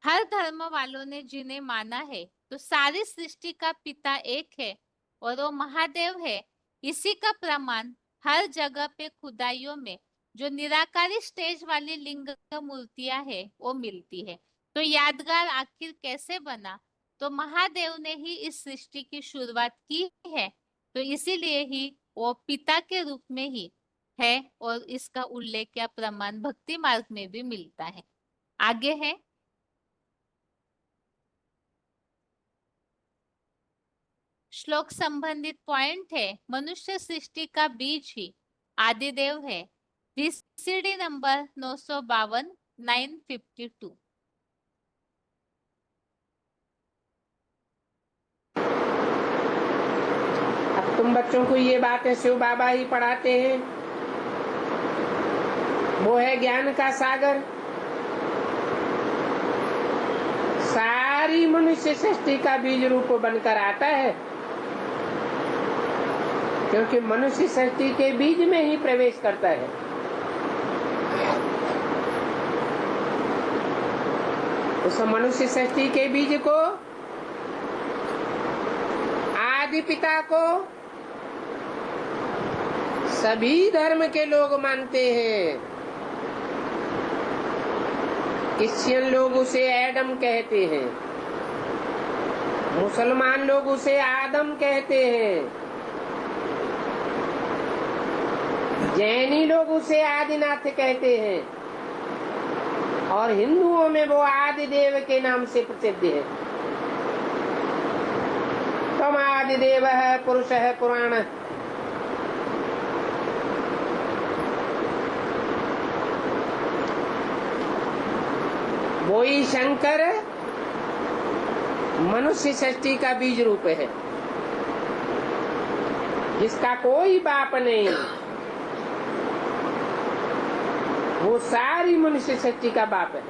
[SPEAKER 1] हर धर्म वालों ने जिन्हें माना है, तो सारी सृष्टि का पिता एक है और वो महादेव है। इसी का प्रमाण हर जगह पे खुदाइयों में जो निराकारी स्टेज वाली लिंग मूर्तियां है वो मिलती है। तो यादगार आखिर कैसे बना, तो महादेव ने ही इस सृष्टि की शुरुआत की है, तो इसीलिए ही वो पिता के रूप में ही है, और इसका उल्लेख या प्रमाण भक्ति मार्ग में भी मिलता है। आगे है, श्लोक संबंधित पॉइंट है, मनुष्य सृष्टि का बीज ही आदिदेव है। VCD number 952 952।
[SPEAKER 2] अब
[SPEAKER 4] तुम बच्चों को ये बातें शिव बाबा ही पढ़ाते हैं। वो है ज्ञान का सागर। सारी मनुष्य सृष्टि का बीज रूप बनकर आता है, क्योंकि मनुष्य सृष्टि के बीज में ही प्रवेश करता है। उस मनुष्य सृष्टि के बीज को, आदि पिता को सभी धर्म के लोग मानते हैं। क्रिश्चियन लोग उसे एडम कहते हैं, मुसलमान लोग उसे आदम कहते हैं, जैनी लोग उसे आदिनाथ कहते हैं, और हिंदुओं में वो आदिदेव के नाम से प्रसिद्ध है। तम आदिदेव है, पुरुष है, पुराण। वही शंकर मनुष्य सृष्टि का बीज रूप है, जिसका कोई बाप नहीं। वो सारी मनुष्य सृष्टि का बाप है।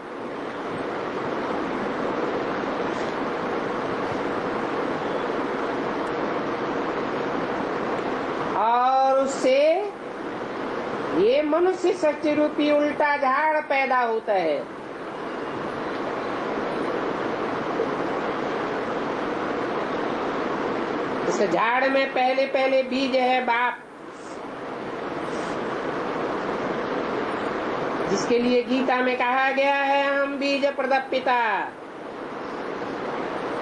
[SPEAKER 4] और उससे ये मनुष्य सृष्टि रूपी उल्टा झाड़ पैदा होता है। इस झाड़ में पहले पहले बीज है बाप, जिसके लिए गीता में कहा गया है, हम बीज प्रदप पिता।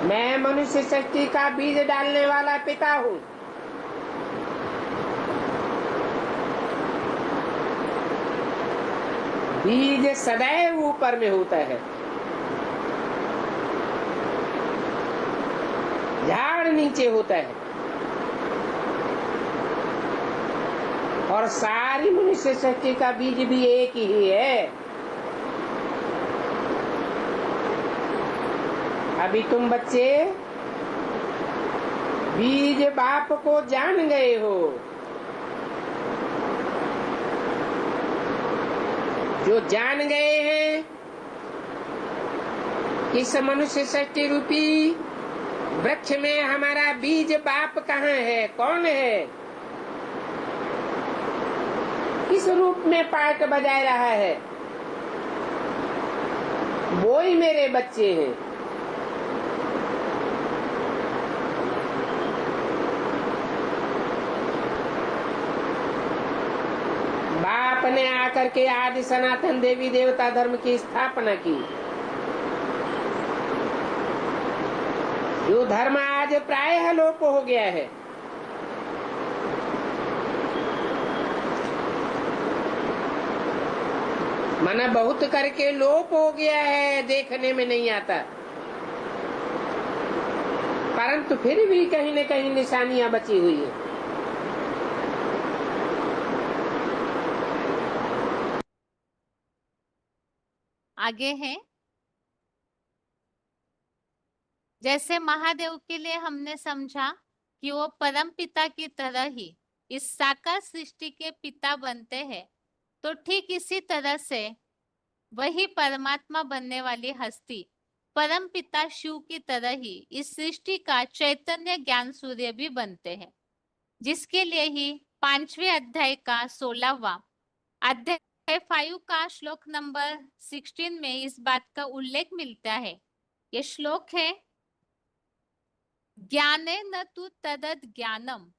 [SPEAKER 4] मैं मनुष्य सृष्टि का बीज डालने वाला पिता हूँ। बीज सदैव ऊपर में होता है, झाड़ नीचे होता है। और सारी मनुष्य सृष्टि का बीज भी एक ही है। अभी तुम बच्चे बीज बाप को जान गए हो। जो जान गए हैं इस मनुष्य सृष्टि रूपी वृक्ष में हमारा बीज बाप कहाँ है, कौन है, किस रूप में पार्ट बजा रहा है, वो ही मेरे बच्चे हैं। बाप ने आकर के आदि सनातन देवी देवता धर्म की स्थापना की। जो धर्म आज प्रायः लोप हो गया है, माना बहुत करके लोप हो गया है, देखने में नहीं आता, परंतु फिर भी कहीं न कहीं निशानियां बची हुई है।
[SPEAKER 1] आगे है, जैसे महादेव के लिए हमने समझा कि वो परम पिता की तरह ही इस साकार सृष्टि के पिता बनते हैं, तो ठीक इसी तरह से वही परमात्मा बनने वाली हस्ती परम पिता शिव की तरह ही इस सृष्टि का चैतन्य ज्ञान सूर्य भी बनते हैं, जिसके लिए ही 5वें अध्याय का 16वां अध्याय 5 का श्लोक नंबर 16 में इस बात का उल्लेख मिलता है। ये श्लोक है, ज्ञाने न तु तदद ज्ञानम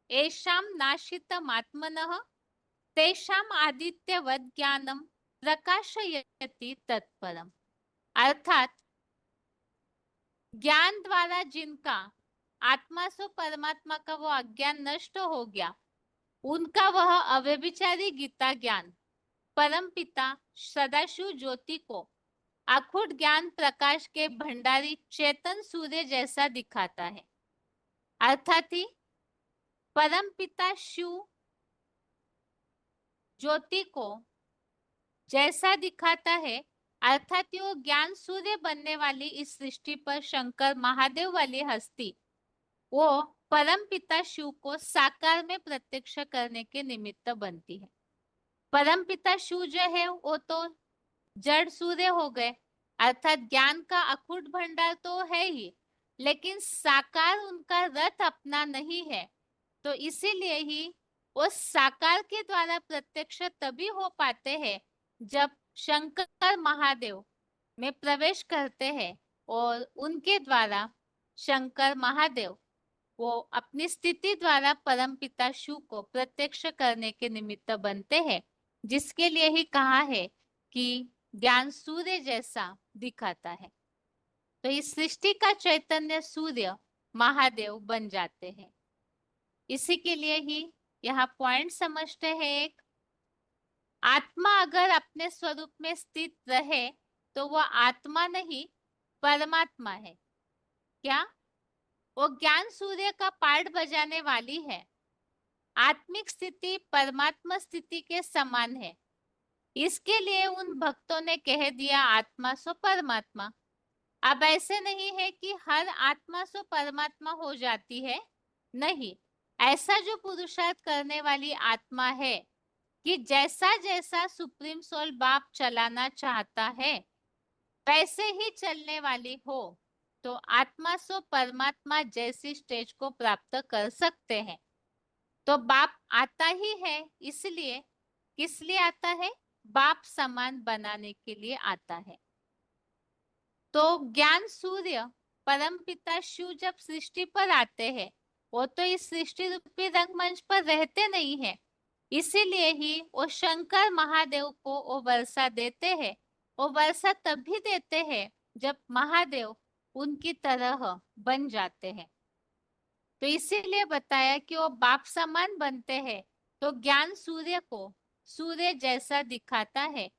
[SPEAKER 1] एषाम नाशितम आत्मनः तेषाम आदित्यवद ज्ञानम प्रकाशयति तत्परम। अर्थात ज्ञान द्वारा जिनका आत्मा से परमात्मा का वो अज्ञान नष्ट हो गया, उनका वह अव्यभिचारी गीता ज्ञान परम पिता सदाशिव ज्योति को अखुट ज्ञान प्रकाश के भंडारी चेतन सूर्य जैसा दिखाता है। अर्थात ही परम पिता शिव ज्योति को जैसा दिखाता है, अर्थात वो ज्ञान सूर्य बनने वाली इस सृष्टि पर शंकर महादेव वाली हस्ती वो परम पिता शिव को साकार में प्रत्यक्ष करने के निमित्त बनती है। परम पिता शिव जो है वो तो जड़ सूर्य हो गए, अर्थात ज्ञान का अखुट भंडार तो है ही, लेकिन साकार उनका रथ अपना नहीं है। तो इसीलिए ही वो साकार के द्वारा प्रत्यक्ष तभी हो पाते हैं जब शंकर महादेव में प्रवेश करते हैं और उनके द्वारा शंकर महादेव वो अपनी स्थिति द्वारा परमपिता शिव को प्रत्यक्ष करने के निमित्त बनते हैं, जिसके लिए ही कहा है कि ज्ञान सूर्य जैसा दिखाता है। तो इस सृष्टि का चैतन्य सूर्य महादेव बन जाते हैं। इसी के लिए ही यहाँ पॉइंट समझते हैं, एक आत्मा अगर अपने स्वरूप में स्थित रहे तो वह आत्मा नहीं परमात्मा है। क्या वो ज्ञान सूर्य का पार्ट बजाने वाली है। आत्मिक स्थिति परमात्मा स्थिति के समान है। इसके लिए उन भक्तों ने कह दिया आत्मा सो परमात्मा। अब ऐसे नहीं है कि हर आत्मा सो परमात्मा हो जाती है, नहीं। ऐसा जो पुरुषार्थ करने वाली आत्मा है कि जैसा जैसा सुप्रीम सोल बाप चलाना चाहता है वैसे ही चलने वाली हो तो आत्मा सो परमात्मा जैसी स्टेज को प्राप्त कर सकते हैं। तो बाप आता ही है, इसलिए किस लिए आता है? बाप समान बनाने के लिए आता है। तो ज्ञान सूर्य परम पिता शिव जब सृष्टि पर आते हैं वो तो इस सृष्टि रूपी रंगमंच पर रहते नहीं है, इसीलिए ही वो शंकर महादेव को वो वर्षा देते हैं। वो वर्षा तभी देते हैं जब महादेव उनकी तरह बन जाते हैं। तो इसीलिए बताया कि वो बाप समान बनते हैं तो ज्ञान सूर्य को सूर्य जैसा दिखाता है।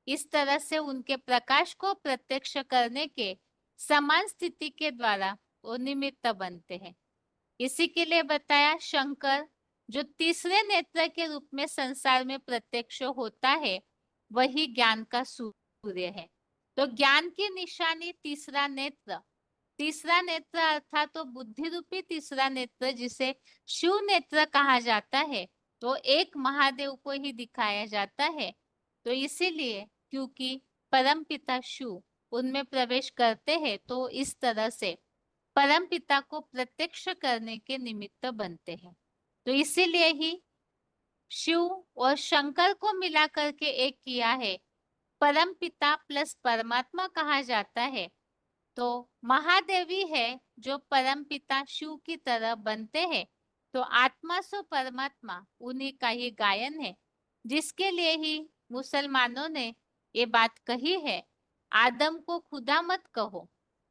[SPEAKER 1] इस तरह से उनके प्रकाश को प्रत्यक्ष करने के समान स्थिति के द्वारा वो निमित्त बनते हैं। इसी के लिए बताया शंकर जो तीसरे नेत्र के रूप में संसार में प्रत्यक्ष होता है वही ज्ञान का सूर्य है। तो ज्ञान की निशानी तीसरा नेत्र, तीसरा नेत्र अर्थात तो बुद्धि रूपी तीसरा नेत्र जिसे शिव नेत्र कहा जाता है, तो एक महादेव को ही दिखाया जाता है। तो इसीलिए क्योंकि परम पिता शिव उनमें प्रवेश करते हैं तो इस तरह से परम पिता को प्रत्यक्ष करने के निमित्त बनते हैं। तो इसीलिए ही शिव और शंकर को मिला करके एक किया है, परम पिता प्लस परमात्मा कहा जाता है। तो महादेवी है जो परम पिता शिव की तरह बनते हैं। तो आत्मा सो परमात्मा उन्हीं का ही गायन है, जिसके लिए ही मुसलमानों ने ये बात कही है, आदम को खुदा मत कहो।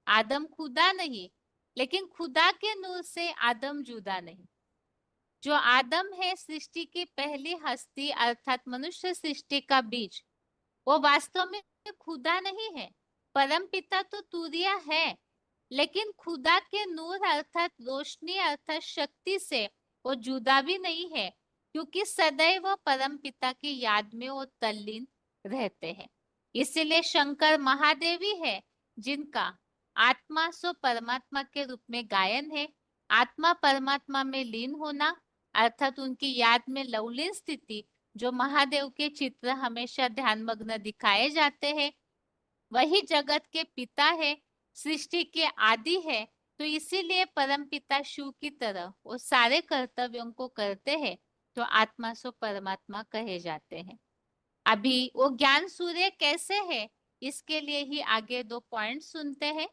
[SPEAKER 1] आदम खुदा नहीं, लेकिन खुदा के नूर से आदम जुदा नहीं। जो आदम है सृष्टि की पहली हस्ती अर्थात मनुष्य सृष्टि का बीज, वो वास्तव में खुदा नहीं है। परम पिता तो तूरिया है, लेकिन खुदा के नूर अर्थात रोशनी अर्थात शक्ति से वो जुदा भी नहीं है, क्योंकि सदैव परम पिता की याद में वो तल्लीन रहते हैं। इसीलिए शंकर महादेवी है जिनका आत्मा सो परमात्मा के रूप में गायन है। आत्मा परमात्मा में लीन होना अर्थात उनकी याद में लवलीन स्थिति, जो महादेव के चित्र हमेशा ध्यानमग्न दिखाए जाते हैं, वही जगत के पिता है, सृष्टि के आदि है। तो इसीलिए परम पिता शिव की तरह वो सारे कर्तव्यों को करते हैं, तो आत्मा सो परमात्मा कहे जाते हैं। अभी वो ज्ञान सूर्य कैसे है, इसके लिए ही आगे 2 पॉइंट सुनते हैं।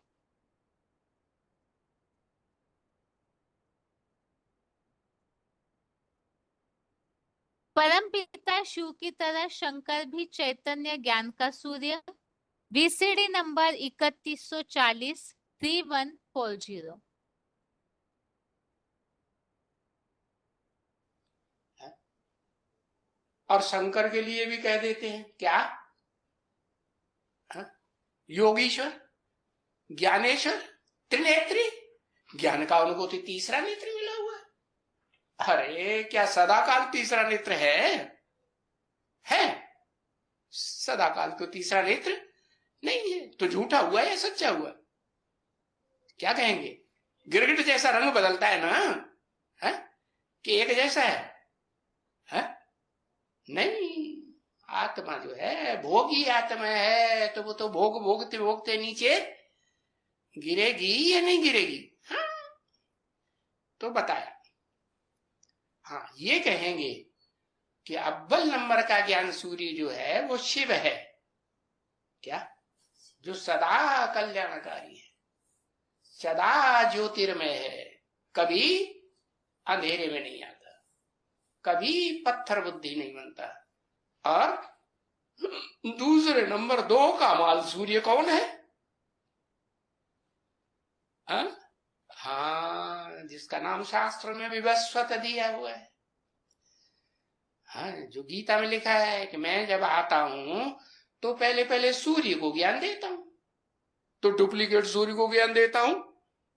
[SPEAKER 1] परम पिता शिव की तरह शंकर भी चैतन्य ज्ञान का सूर्य। VCD number 3140 3140।
[SPEAKER 4] और शंकर के लिए भी कह देते हैं क्या? योगीश्वर, ज्ञानेश्वर, त्रिनेत्री। ज्ञान का उनको तो तीसरा नेत्र मिला हुआ है। अरे क्या सदाकाल तीसरा नेत्र है? सदाकाल तो तीसरा नेत्र नहीं है, तो झूठा हुआ या सच्चा हुआ? क्या कहेंगे?
[SPEAKER 2] गिरगिट जैसा रंग बदलता है ना, है कि एक जैसा है? नहीं, आत्मा जो है भोगी आत्मा है, तो वो तो भोग भोगते भोगते नीचे गिरेगी या नहीं गिरेगी? हाँ, तो बताया। हाँ, ये कहेंगे कि अव्वल नंबर का ज्ञान सूर्य जो है वो शिव है, क्या? जो सदा कल्याणकारी है, सदा ज्योतिर्मय है, कभी अंधेरे में नहीं आता, कभी पत्थर बुद्धि नहीं बनता। और दूसरे नंबर 2 का माल सूर्य कौन है? हाँ, जिसका नाम शास्त्र में विवस्वत दिया हुआ है। हाँ, जो गीता में लिखा है कि मैं जब आता हूं तो पहले पहले सूर्य को ज्ञान देता हूं, तो डुप्लीकेट सूर्य को ज्ञान देता हूं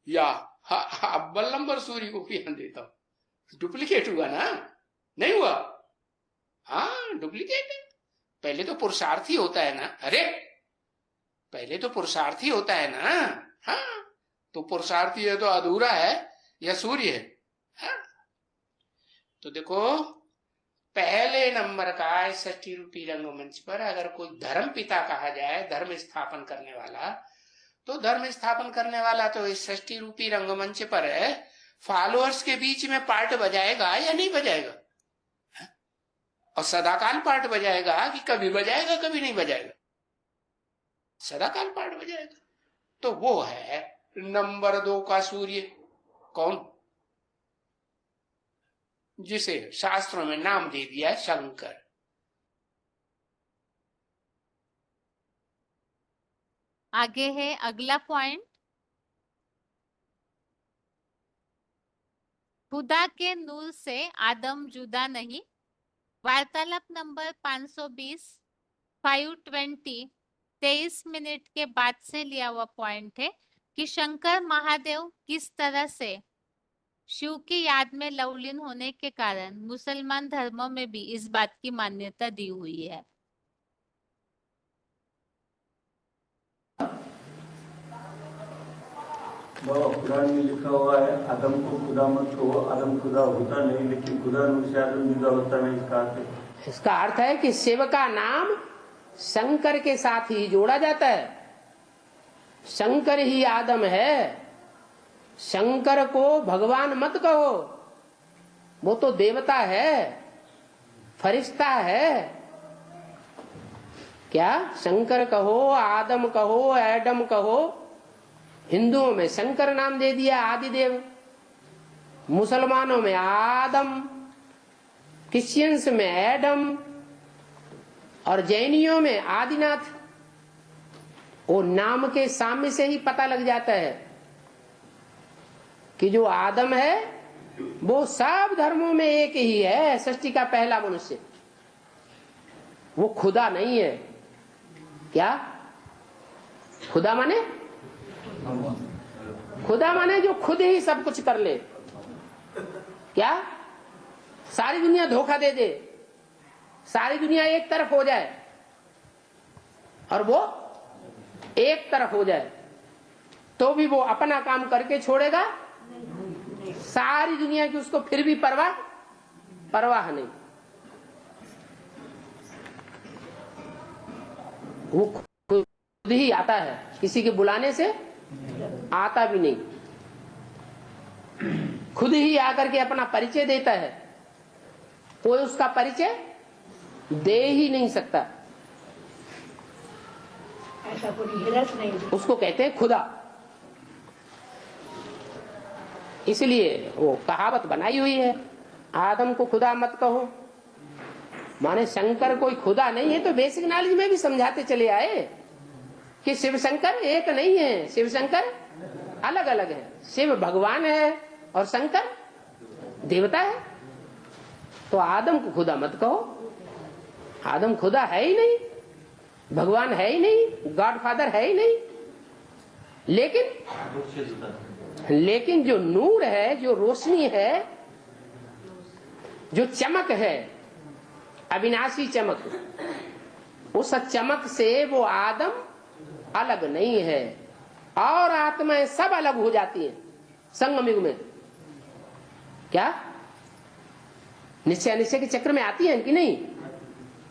[SPEAKER 2] या अव्वल नंबर सूर्य को ज्ञान देता हूं? डुप्लीकेट हुआ ना, नहीं हुआ? हाँ, डुप्लीकेट है। पहले तो पुरुषार्थी होता है ना, अरे पहले तो पुरुषार्थी होता है ना। हाँ, तो पुरुषार्थी है तो अधूरा है या सूर्य है? हाँ? तो देखो, पहले नंबर का 61 रूपी रंगमंच पर अगर कोई धर्म पिता कहा जाए, धर्म स्थापन करने वाला, तो धर्म स्थापन करने वाला तो इस 60 रूपी रंगमंच पर फॉलोअर्स के बीच में पार्ट बजाएगा या नहीं बजाएगा? और सदाकाल पार्ट बजाएगा कि कभी बजाएगा कभी नहीं बजाएगा? सदाकाल पार्ट बजाएगा। तो वो है नंबर 2 का सूर्य। कौन? जिसे शास्त्रों में नाम दे दिया है शंकर।
[SPEAKER 1] आगे है अगला पॉइंट, खुदा के नूर से आदम जुदा नहीं। वार्तालाप नंबर 520 520 23 मिनट के बाद से लिया हुआ पॉइंट है कि शंकर महादेव किस तरह से शिव की याद में लवलीन होने के कारण मुसलमान धर्मों में भी इस बात की मान्यता दी हुई है।
[SPEAKER 5] कुरान में लिखा हुआ है आदम को खुदा मत कहो, आदम खुदा होता नहीं, लेकिन खुदा नूर से आदम जुदा होता नहीं।
[SPEAKER 2] इसका अर्थ है कि शिव का नाम शंकर के साथ ही जोड़ा जाता है। शंकर ही आदम है। शंकर को भगवान मत कहो, वो तो देवता है, फरिश्ता है। क्या? शंकर कहो, आदम कहो, एडम कहो। हिंदुओं में शंकर नाम दे दिया आदिदेव, मुसलमानों में आदम, क्रिश्चियंस में एडम और जैनियों में आदिनाथ। वो नाम के सामने से ही पता लग जाता है कि जो आदम है वो सब धर्मों में एक ही है, सृष्टि का पहला मनुष्य। वो खुदा नहीं है। क्या? खुदा माने? खुदा माने जो खुद ही सब कुछ कर ले। क्या? सारी दुनिया धोखा दे दे, सारी दुनिया एक तरफ हो जाए और वो एक तरफ हो जाए, तो भी वो अपना काम करके छोड़ेगा? सारी दुनिया की उसको फिर भी परवाह नहीं। वो खुद ही आता है, किसी के बुलाने से आता भी नहीं, खुद ही आकर के अपना परिचय देता है। कोई उसका परिचय दे ही नहीं सकता।
[SPEAKER 6] ऐसा कोई हिरस नहीं।
[SPEAKER 2] उसको कहते हैं खुदा। इसलिए वो कहावत बनाई हुई है, आदम को खुदा मत कहो। माने शंकर कोई खुदा नहीं है। तो बेसिक नॉलेज में भी समझाते चले आए कि शिव शंकर एक नहीं है, शिव शंकर अलग अलग है। शिव भगवान है और शंकर देवता है। तो आदम को खुदा मत कहो। आदम खुदा है ही नहीं, भगवान है ही नहीं, गॉड फादर है ही नहीं। लेकिन जो नूर है, जो रोशनी है, जो चमक है, अविनाशी चमक, उस चमक से वो आदम अलग नहीं है। और आत्माएं सब अलग हो जाती हैं,
[SPEAKER 4] संगम युग में। क्या निश्चय अनिश्चय के चक्र में आती हैं कि नहीं?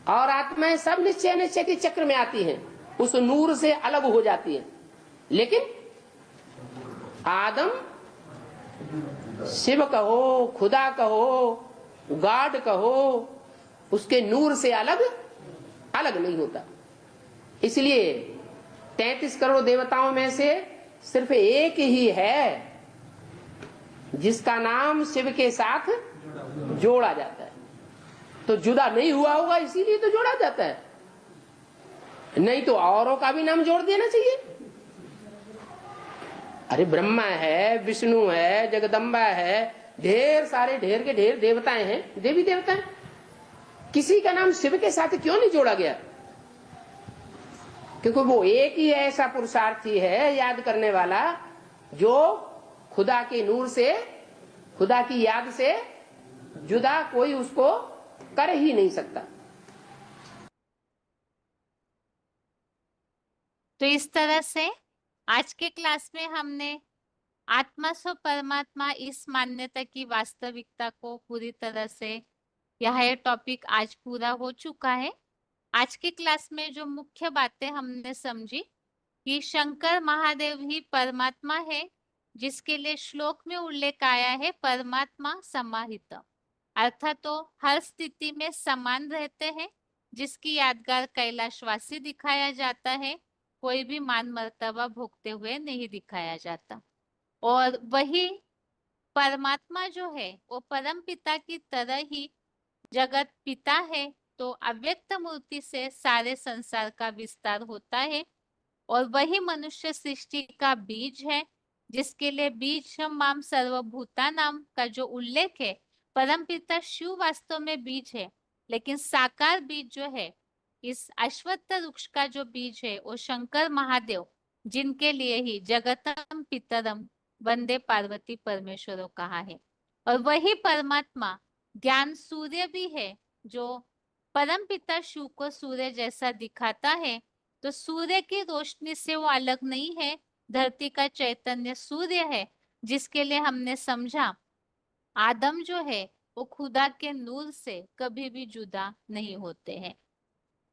[SPEAKER 4] और आत्माएं सब निश्चय अनिश्चय के चक्र में आती हैं, उस नूर से अलग हो जाती हैं। लेकिन आदम, शिव कहो, खुदा कहो, गॉड कहो, उसके नूर से अलग अलग नहीं होता। इसलिए 33 करोड़ देवताओं में से सिर्फ एक ही है जिसका नाम शिव के साथ जोड़ा जाता है। तो जुदा नहीं हुआ होगा, इसीलिए तो जोड़ा जाता है, नहीं तो औरों का भी नाम जोड़ देना चाहिए। अरे ब्रह्मा है, विष्णु है, जगदम्बा है, ढेर सारे ढेर के ढेर देवताएं हैं, देवी देवता हैं, किसी का नाम शिव के साथ क्यों नहीं जोड़ा गया? क्योंकि वो एक ही ऐसा पुरुषार्थी है याद करने वाला जो खुदा के नूर से, खुदा की याद से जुदा कोई उसको कर ही नहीं सकता।
[SPEAKER 1] तो इस तरह से आज के क्लास में हमने आत्मा सो परमात्मा इस मान्यता की वास्तविकता को पूरी तरह से, यह टॉपिक आज पूरा हो चुका है। आज के क्लास में जो मुख्य बातें हमने समझी कि शंकर महादेव ही परमात्मा है, जिसके लिए श्लोक में उल्लेख आया है परमात्मा समाहित, अर्थात तो हर स्थिति में समान रहते हैं, जिसकी यादगार कैलाशवासी दिखाया जाता है, कोई भी मान मर्तबा भोगते हुए नहीं दिखाया जाता। और वही परमात्मा जो है वो परम पिता की तरह ही जगत पिता है, तो अव्यक्त मूर्ति से सारे संसार का विस्तार होता है। और वही मनुष्य सृष्टि का बीज है, जिसके लिए बीज माम सर्वभूता नाम का जो उल्लेख है, परम पिता शिव वास्तव में बीज है, लेकिन साकार बीज जो है, इस अश्वत्थ वृक्ष का जो बीज है वो शंकर महादेव, जिनके लिए ही जगतम पितरम वंदे पार्वती परमेश्वरों कहा है। और वही परमात्मा ज्ञान सूर्य भी है, जो परम पिता शिव को सूर्य जैसा दिखाता है। तो सूर्य की रोशनी से वो अलग नहीं है, धरती का चैतन्य सूर्य है, जिसके लिए हमने समझा आदम जो है वो खुदा के नूर से कभी भी जुदा नहीं होते हैं।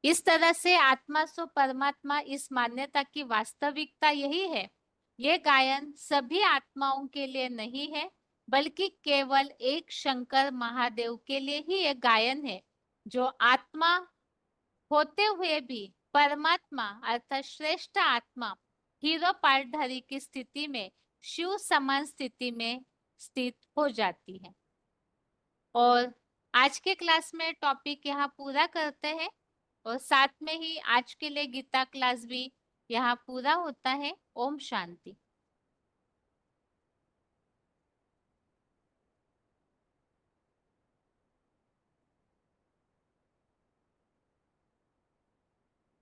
[SPEAKER 1] इस तरह से आत्मा सो परमात्मा इस मान्यता की वास्तविकता यही है। ये गायन सभी आत्माओं के लिए नहीं है, बल्कि केवल एक शंकर महादेव के लिए ही ये गायन है, जो आत्मा होते हुए भी परमात्मा अर्थात श्रेष्ठ आत्मा हीरो पार्टधारी की स्थिति में शिव समान स्थिति में स्थित हो जाती है। और आज के क्लास में टॉपिक यहाँ पूरा करते हैं, और साथ में ही आज के लिए गीता क्लास भी यहाँ पूरा होता है। ओम शांति।